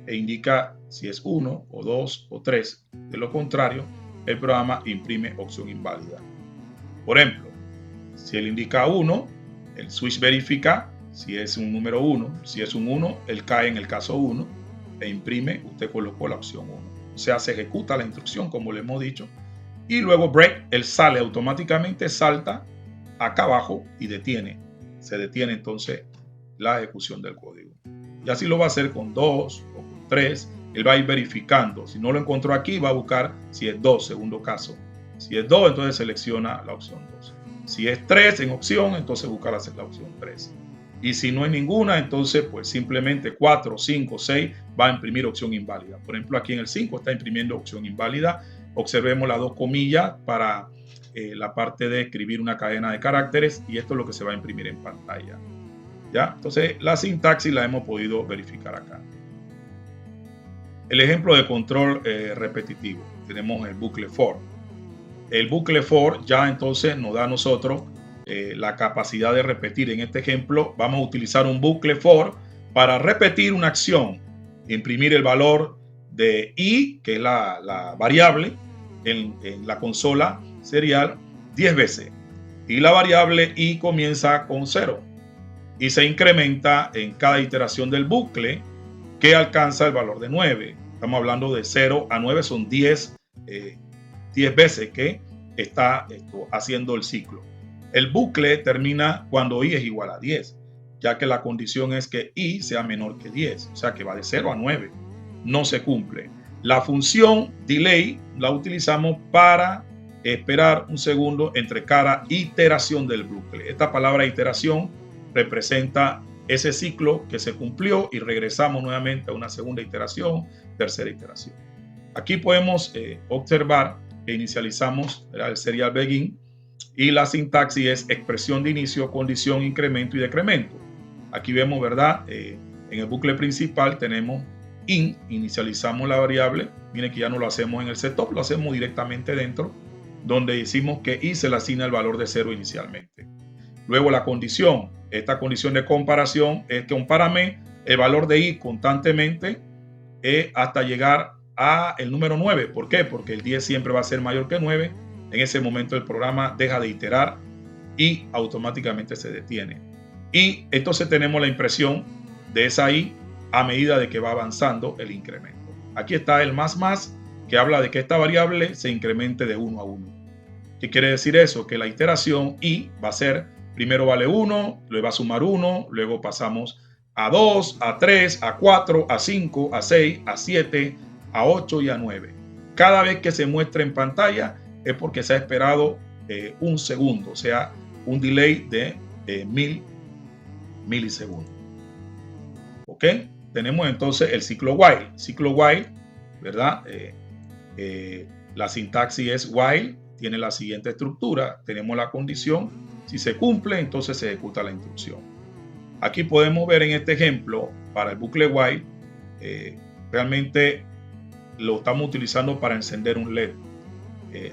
e indica si es 1 o 2 o 3. De lo contrario, el programa imprime opción inválida. Por ejemplo, si él indica 1, el switch verifica si es un número 1. Si es un 1, él cae en el caso 1 e imprime, usted colocó la opción 1. O sea, se ejecuta la instrucción como le hemos dicho. Y luego break, él sale automáticamente, salta acá abajo y detiene. Se detiene entonces la ejecución del código. Y así lo va a hacer con 2 o con 3. Él va a ir verificando. Si no lo encontró aquí, va a buscar si es 2, segundo caso. Si es 2, entonces selecciona la opción 2. Si es 3 en opción, entonces busca la opción 3. Y si no hay ninguna, entonces pues simplemente 4, 5, 6 va a imprimir opción inválida. Por ejemplo, aquí en el 5 está imprimiendo opción inválida. Observemos las dos comillas para la parte de escribir una cadena de caracteres, y esto es lo que se va a imprimir en pantalla. ¿Ya? Entonces la sintaxis la hemos podido verificar acá. El ejemplo de control repetitivo, tenemos el bucle for. El bucle for ya entonces nos da a nosotros la capacidad de repetir. En este ejemplo vamos a utilizar un bucle for para repetir una acción, imprimir el valor de i, que es la variable, en la consola serial 10 veces. Y la variable i comienza con 0 y se incrementa en cada iteración del bucle que alcanza el valor de 9. Estamos hablando de 0 a 9, son 10 veces que está haciendo el ciclo. El bucle termina cuando i es igual a 10, ya que la condición es que i sea menor que 10, o sea que va de 0 a 9. No se cumple. La función delay la utilizamos para esperar un segundo entre cada iteración del bucle. Esta palabra iteración representa ese ciclo que se cumplió y regresamos nuevamente a una segunda iteración, tercera iteración. Aquí podemos observar que inicializamos el serial begin y la sintaxis es expresión de inicio, condición, incremento y decremento. Aquí vemos, ¿verdad? En el bucle principal tenemos in, inicializamos la variable. Miren que ya no lo hacemos en el setup, lo hacemos directamente dentro, donde decimos que i se le asigna el valor de 0 inicialmente. Luego la condición, esta condición de comparación es que compárame el valor de i constantemente hasta llegar a el número 9. ¿Por qué? Porque el 10 siempre va a ser mayor que 9. En ese momento el programa deja de iterar y automáticamente se detiene. Y entonces tenemos la impresión de esa i a medida de que va avanzando el incremento. Aquí está el más, que habla de que esta variable se incremente de 1 a 1. ¿Qué quiere decir eso? Que la iteración i va a ser Primero vale 1, le va a sumar 1, luego pasamos a 2, a 3, a 4, a 5, a 6, a 7, a 8 y a 9. Cada vez que se muestra en pantalla es porque se ha esperado un segundo, o sea, un delay de 1000 milisegundos. ¿Ok? Tenemos entonces el ciclo while. Ciclo while, ¿verdad? La sintaxis es while, tiene la siguiente estructura. Tenemos la condición. Si se cumple, entonces se ejecuta la instrucción. Aquí podemos ver en este ejemplo, para el bucle while, realmente lo estamos utilizando para encender un LED.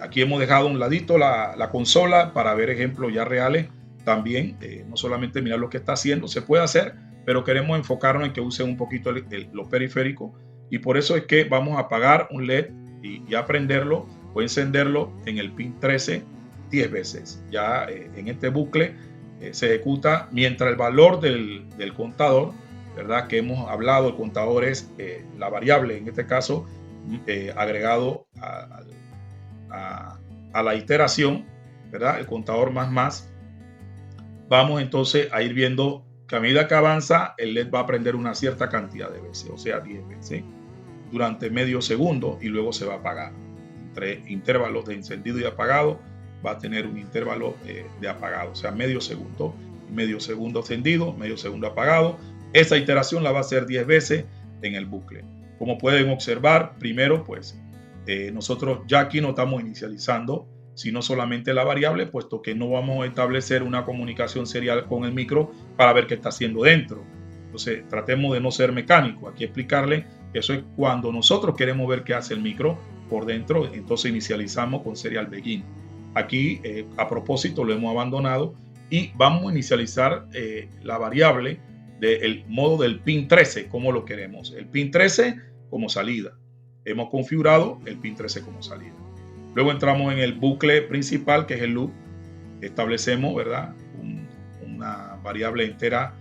Aquí hemos dejado a un ladito la consola para ver ejemplos ya reales. También, no solamente mirar lo que está haciendo, se puede hacer, pero queremos enfocarnos en que usen un poquito lo periférico, y por eso es que vamos a apagar un LED y prenderlo o encenderlo en el pin 13 10 veces. Ya en este bucle se ejecuta mientras el valor del contador, ¿verdad? Que hemos hablado, el contador es la variable, en este caso, agregado a la iteración, ¿verdad? El contador más. Vamos entonces a ir viendo que a medida que avanza, el LED va a prender una cierta cantidad de veces, o sea, 10 veces, durante medio segundo, y luego se va a apagar. Entre intervalos de encendido y apagado, va a tener un intervalo de apagado, o sea, medio segundo encendido, medio segundo apagado. Esa iteración la va a hacer 10 veces en el bucle. Como pueden observar, primero, pues, nosotros ya aquí no estamos inicializando, sino solamente la variable, puesto que no vamos a establecer una comunicación serial con el micro para ver qué está haciendo dentro. Entonces, tratemos de no ser mecánicos. Aquí explicarle que eso es cuando nosotros queremos ver qué hace el micro por dentro, entonces inicializamos con serial begin. Aquí, a propósito, lo hemos abandonado y vamos a inicializar la variable del modo del pin 13, como lo queremos. El pin 13 como salida. Hemos configurado el pin 13 como salida. Luego entramos en el bucle principal, que es el loop. Establecemos, ¿verdad? Una variable entera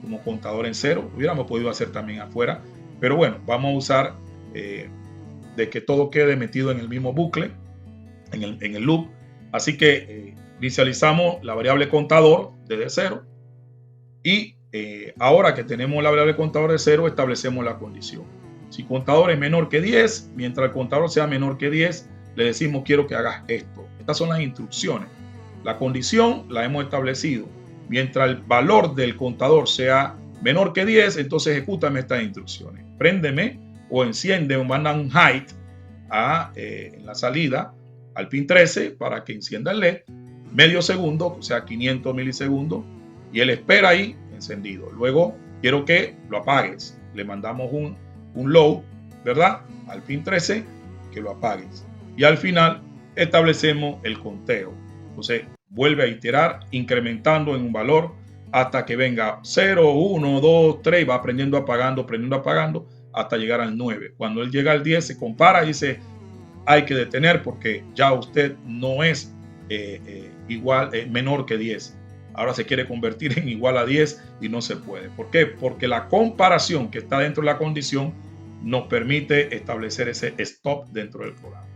como contador en 0. Hubiéramos podido hacer también afuera. Pero bueno, vamos a usar de que todo quede metido en el mismo bucle, en el loop. Así que inicializamos la variable contador desde 0. Y ahora que tenemos la variable contador de 0, establecemos la condición. Si contador es menor que 10, mientras el contador sea menor que 10, le decimos quiero que hagas esto. Estas son las instrucciones. La condición la hemos establecido. Mientras el valor del contador sea menor que 10, entonces ejecútame estas instrucciones. Préndeme o enciende o manda un height en la salida al pin 13 para que encienda el LED. Medio segundo, o sea 500 milisegundos. Y él espera ahí encendido. Luego quiero que lo apagues. Le mandamos un low, ¿verdad? Al pin 13, que lo apagues. Y al final establecemos el conteo. Entonces vuelve a iterar incrementando en un valor hasta que venga 0, 1, 2, 3, va prendiendo, apagando hasta llegar al 9. Cuando él llega al 10 se compara y dice hay que detener porque ya usted no es menor que 10. Ahora se quiere convertir en igual a 10 y no se puede. ¿Por qué? Porque la comparación que está dentro de la condición nos permite establecer ese stop dentro del programa.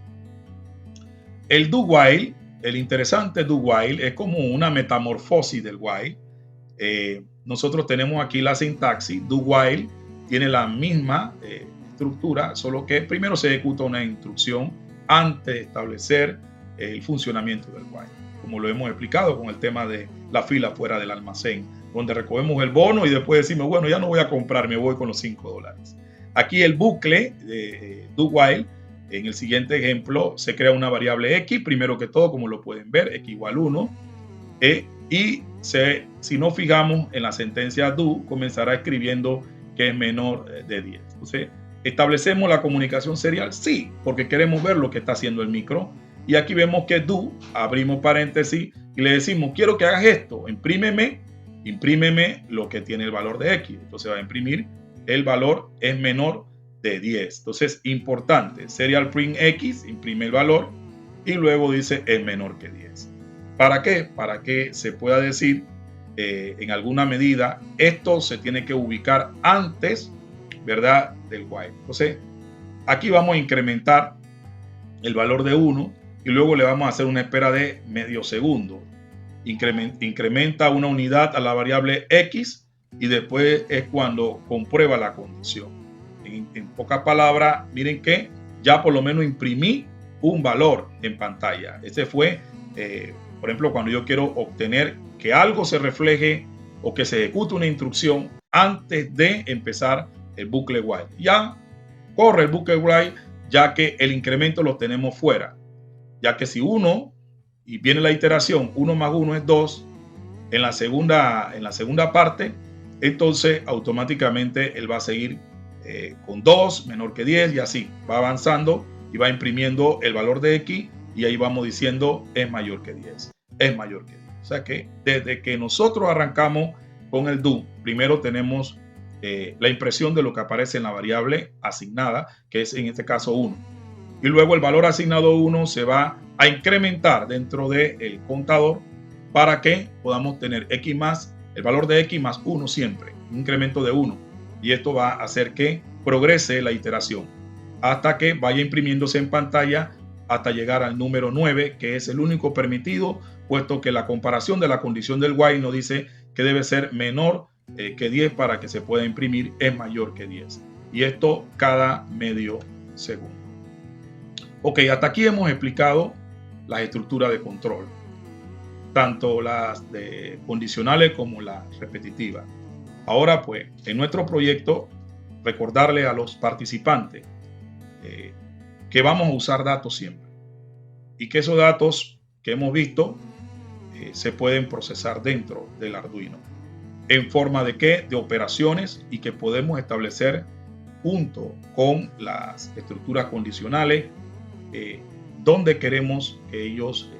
El do while, el interesante do while, es como una metamorfosis del while. Nosotros tenemos aquí la sintaxis. Do while tiene la misma estructura, solo que primero se ejecuta una instrucción antes de establecer el funcionamiento del while, como lo hemos explicado con el tema de la fila fuera del almacén, donde recogemos el bono y después decimos, bueno, ya no voy a comprar, me voy con los $5. Aquí el bucle de do while, en el siguiente ejemplo, se crea una variable x, primero que todo, como lo pueden ver, x igual 1, y si nos fijamos en la sentencia do, comenzará escribiendo que es menor de 10. Entonces, ¿establecemos la comunicación serial? Sí, porque queremos ver lo que está haciendo el micro. Y aquí vemos que do, abrimos paréntesis y le decimos, quiero que hagas esto, imprímeme lo que tiene el valor de x. Entonces va a imprimir el valor es menor de 10. Entonces, importante, serial print x, imprime el valor y luego dice es menor que 10. ¿Para qué? Para que se pueda decir en alguna medida esto se tiene que ubicar antes, ¿verdad?, del while. Entonces, aquí vamos a incrementar el valor de 1 y luego le vamos a hacer una espera de medio segundo. incrementa una unidad a la variable X y después es cuando comprueba la condición. En pocas palabras, miren que ya por lo menos imprimí un valor en pantalla. Este fue, por ejemplo, cuando yo quiero obtener que algo se refleje o que se ejecute una instrucción antes de empezar el bucle while. Ya corre el bucle while, ya que el incremento lo tenemos fuera. Ya que si 1 y viene la iteración 1 más 1 es 2 en la segunda parte, entonces automáticamente él va a seguir con 2 menor que 10 y así va avanzando y va imprimiendo el valor de X y ahí vamos diciendo es mayor que 10, es mayor que 10. O sea que desde que nosotros arrancamos con el do, primero tenemos la impresión de lo que aparece en la variable asignada, que es en este caso 1. Y luego el valor asignado 1 se va a incrementar dentro del contador para que podamos tener X más, el valor de X más 1 siempre, un incremento de 1. Y esto va a hacer que progrese la iteración hasta que vaya imprimiéndose en pantalla hasta llegar al número 9, que es el único permitido, puesto que la comparación de la condición del while nos dice que debe ser menor que 10 para que se pueda imprimir, es mayor que 10. Y esto cada medio segundo. Ok, hasta aquí hemos explicado las estructuras de control, tanto las de condicionales como las repetitivas. Ahora pues, en nuestro proyecto, recordarle a los participantes que vamos a usar datos siempre y que esos datos que hemos visto se pueden procesar dentro del Arduino. ¿En forma de qué? De operaciones, y que podemos establecer junto con las estructuras condicionales dónde queremos que ellos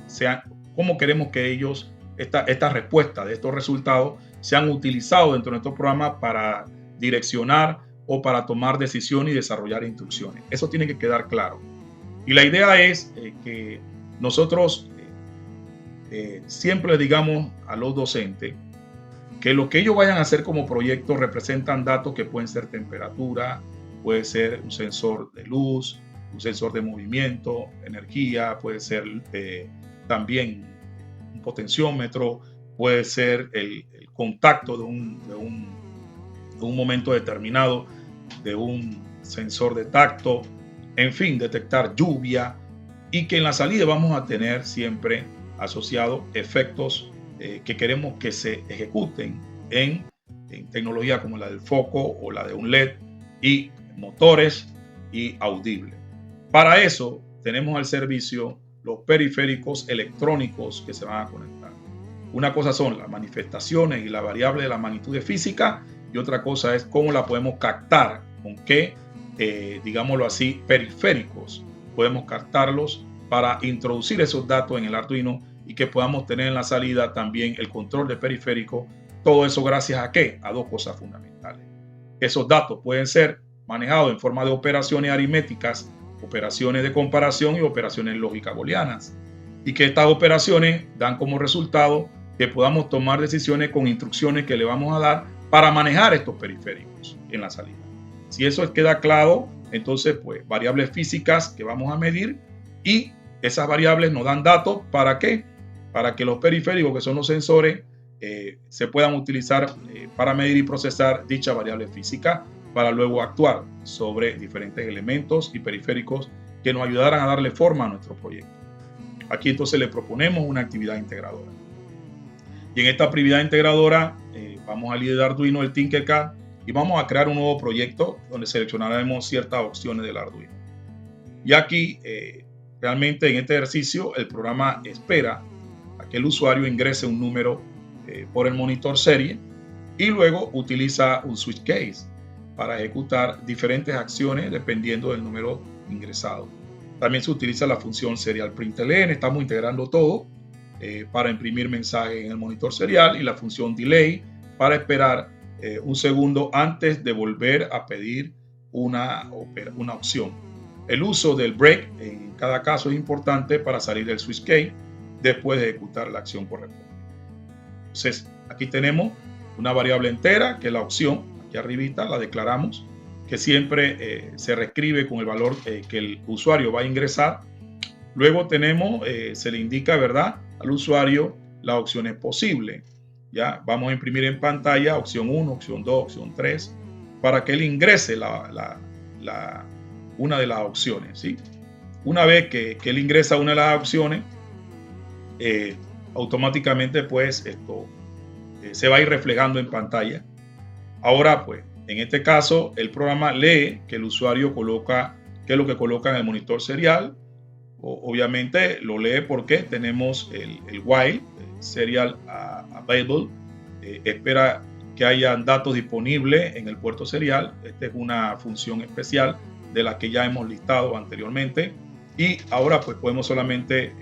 sean, cómo queremos que ellos, esta respuesta de estos resultados sean utilizados dentro de nuestro programa para direccionar o para tomar decisiones y desarrollar instrucciones. Eso tiene que quedar claro. Y la idea es que nosotros siempre digamos a los docentes que lo que ellos vayan a hacer como proyecto representan datos que pueden ser temperatura, puede ser un sensor de luz, un sensor de movimiento, energía, puede ser también un potenciómetro, puede ser el contacto de un momento determinado, de un sensor de tacto, en fin, detectar lluvia, y que en la salida vamos a tener siempre asociados efectos que queremos que se ejecuten en tecnología como la del foco o la de un LED, y motores y audibles. Para eso tenemos al servicio los periféricos electrónicos que se van a conectar. Una cosa son las manifestaciones y la variable de la magnitud de física, y otra cosa es cómo la podemos captar, con qué, digámoslo así, periféricos podemos captarlos para introducir esos datos en el Arduino y que podamos tener en la salida también el control de periférico. Todo eso gracias a ¿qué? A dos cosas fundamentales. Esos datos pueden ser manejados en forma de operaciones aritméticas, operaciones de comparación y operaciones lógicas booleanas, y que estas operaciones dan como resultado que podamos tomar decisiones con instrucciones que le vamos a dar para manejar estos periféricos en la salida. Si eso queda claro, entonces pues variables físicas que vamos a medir, y esas variables nos dan datos ¿para qué? Para que los periféricos, que son los sensores, se puedan utilizar para medir y procesar dicha variable física, para luego actuar sobre diferentes elementos y periféricos que nos ayudarán a darle forma a nuestro proyecto. Aquí entonces le proponemos una actividad integradora. Y en esta actividad integradora vamos a liderar Arduino el Tinkercad y vamos a crear un nuevo proyecto donde seleccionaremos ciertas opciones del Arduino. Y aquí realmente en este ejercicio el programa espera a que el usuario ingrese un número por el monitor serie y luego utiliza un switch case para ejecutar diferentes acciones dependiendo del número ingresado. También se utiliza la función serial println, estamos integrando todo para imprimir mensajes en el monitor serial, y la función delay para esperar un segundo antes de volver a pedir una opción. El uso del break en cada caso es importante para salir del switch case después de ejecutar la acción correspondiente. Entonces, aquí tenemos una variable entera que es la opción, aquí arribita la declaramos, que siempre se reescribe con el valor que el usuario va a ingresar. Luego tenemos, se le indica, ¿verdad?, al usuario las opciones posibles. Ya vamos a imprimir en pantalla opción 1, opción 2, opción 3, para que él ingrese una de las opciones, ¿sí? Una vez que él ingresa una de las opciones, automáticamente pues esto se va a ir reflejando en pantalla. Ahora pues, en este caso, el programa lee que el usuario coloca, qué es lo que coloca en el monitor serial. Obviamente lo lee porque tenemos el while, serial available, espera que hayan datos disponibles en el puerto serial. Esta es una función especial de la que ya hemos listado anteriormente, y ahora pues podemos solamente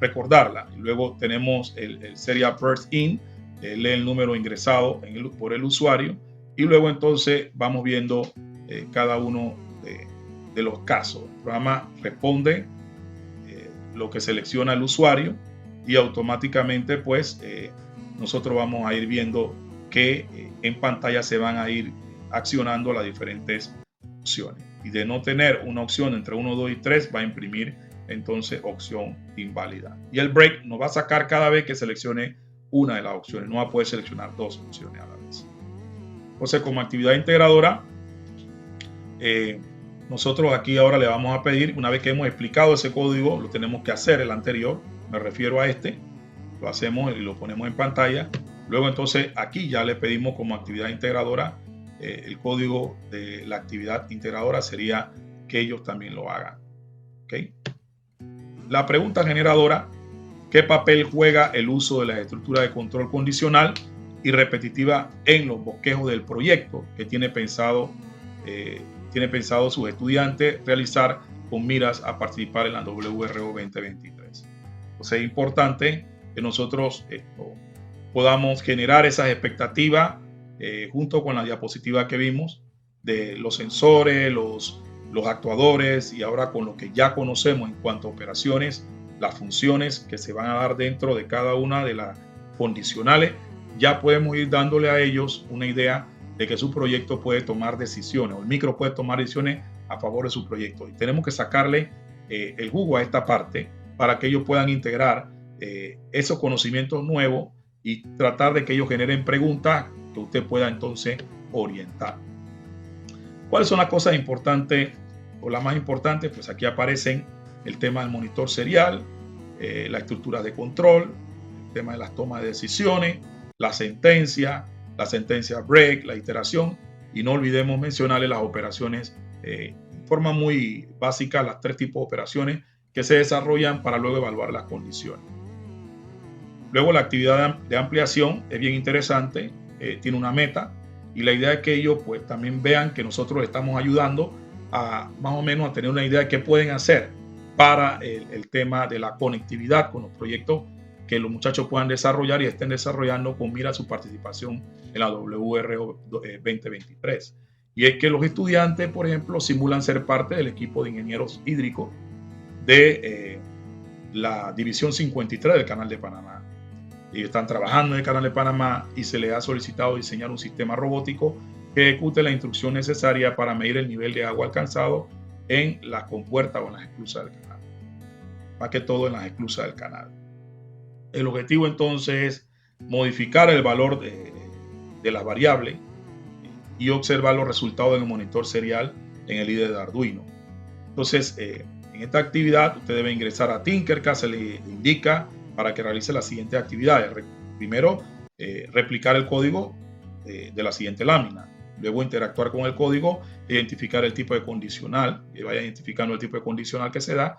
recordarla. Y luego tenemos el serial first in, lee el número ingresado por el usuario, y luego entonces vamos viendo cada uno de los casos. El programa responde lo que selecciona el usuario, y automáticamente pues nosotros vamos a ir viendo que en pantalla se van a ir accionando las diferentes opciones, y de no tener una opción entre 1, 2 y 3 va a imprimir entonces opción inválida, y el break nos va a sacar cada vez que seleccione una de las opciones. No va a poder seleccionar dos opciones a la vez. Entonces, como actividad integradora, nosotros aquí ahora le vamos a pedir, una vez que hemos explicado ese código, lo tenemos que hacer el anterior, me refiero a este, lo hacemos y lo ponemos en pantalla. Luego entonces aquí ya le pedimos como actividad integradora, el código de la actividad integradora sería que ellos también lo hagan. ¿Okay? La pregunta generadora: ¿qué papel juega el uso de las estructuras de control condicional y repetitiva en los bosquejos del proyecto que tiene pensado sus estudiantes realizar con miras a participar en la WRO 2023? Entonces es importante que nosotros podamos generar esas expectativas junto con la diapositiva que vimos de los sensores, los actuadores, y ahora con lo que ya conocemos en cuanto a operaciones, las funciones que se van a dar dentro de cada una de las condicionales, ya podemos ir dándole a ellos una idea de que su proyecto puede tomar decisiones, o el micro puede tomar decisiones a favor de su proyecto. Y tenemos que sacarle el jugo a esta parte para que ellos puedan integrar esos conocimientos nuevos y tratar de que ellos generen preguntas que usted pueda entonces orientar. ¿Cuáles son las cosas importantes o las más importantes? Pues aquí aparecen el tema del monitor serial, la estructura de control, el tema de las tomas de decisiones, la sentencia break, la iteración, y no olvidemos mencionarle las operaciones de forma muy básica, las tres tipos de operaciones que se desarrollan para luego evaluar las condiciones. Luego la actividad de ampliación es bien interesante, tiene una meta, y la idea es que ellos pues también vean que nosotros les estamos ayudando a más o menos a tener una idea de qué pueden hacer para el tema de la conectividad con los proyectos que los muchachos puedan desarrollar y estén desarrollando con mira a su participación en la WRO 2023. Y es que los estudiantes, por ejemplo, simulan ser parte del equipo de ingenieros hídricos de la División 53 del Canal de Panamá. Ellos están trabajando en el Canal de Panamá y se les ha solicitado diseñar un sistema robótico que ejecute la instrucción necesaria para medir el nivel de agua alcanzado en las compuertas o en las esclusas del canal. Más que todo en las esclusas del canal. El objetivo entonces es modificar el valor de las variables y observar los resultados en el monitor serial en el IDE de Arduino. Entonces, en esta actividad usted debe ingresar a Tinkercad, se le indica para que realice las siguientes actividades. Primero, replicar el código de la siguiente lámina. Luego, interactuar con el código, identificar el tipo de condicional, que vaya identificando el tipo de condicional que se da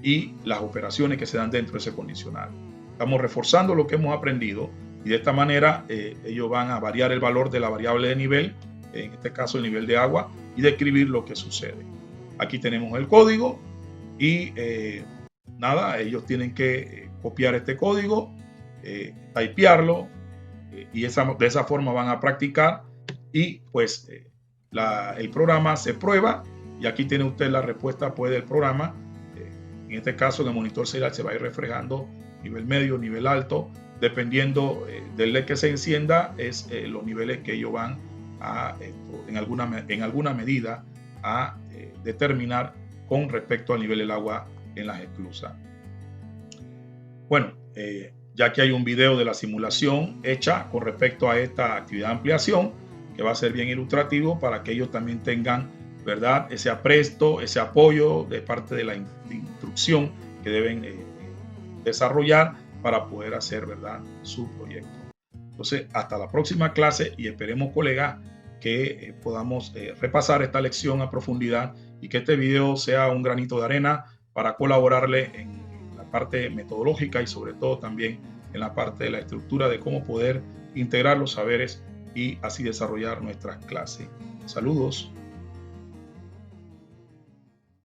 y las operaciones que se dan dentro de ese condicional. Estamos reforzando lo que hemos aprendido, y de esta manera ellos van a variar el valor de la variable de nivel, en este caso el nivel de agua, y describir lo que sucede. Aquí tenemos el código y nada, ellos tienen que copiar este código, typearlo, y de esa forma van a practicar, y pues el programa se prueba, y aquí tiene usted la respuesta pues del programa. En este caso en el monitor serial se va a ir reflejando nivel medio, nivel alto, dependiendo del LED que se encienda, es los niveles que ellos van a, en alguna medida, a determinar con respecto al nivel del agua en las esclusas. Bueno, ya que hay un video de la simulación hecha con respecto a esta actividad de ampliación, que va a ser bien ilustrativo para que ellos también tengan, ¿verdad?, ese apresto, ese apoyo de parte de la instrucción que deben desarrollar para poder hacer, ¿verdad?, su proyecto. Entonces, hasta la próxima clase y esperemos, colegas, que podamos repasar esta lección a profundidad y que este video sea un granito de arena para colaborarle en la parte metodológica y sobre todo también en la parte de la estructura de cómo poder integrar los saberes y así desarrollar nuestras clases. Saludos.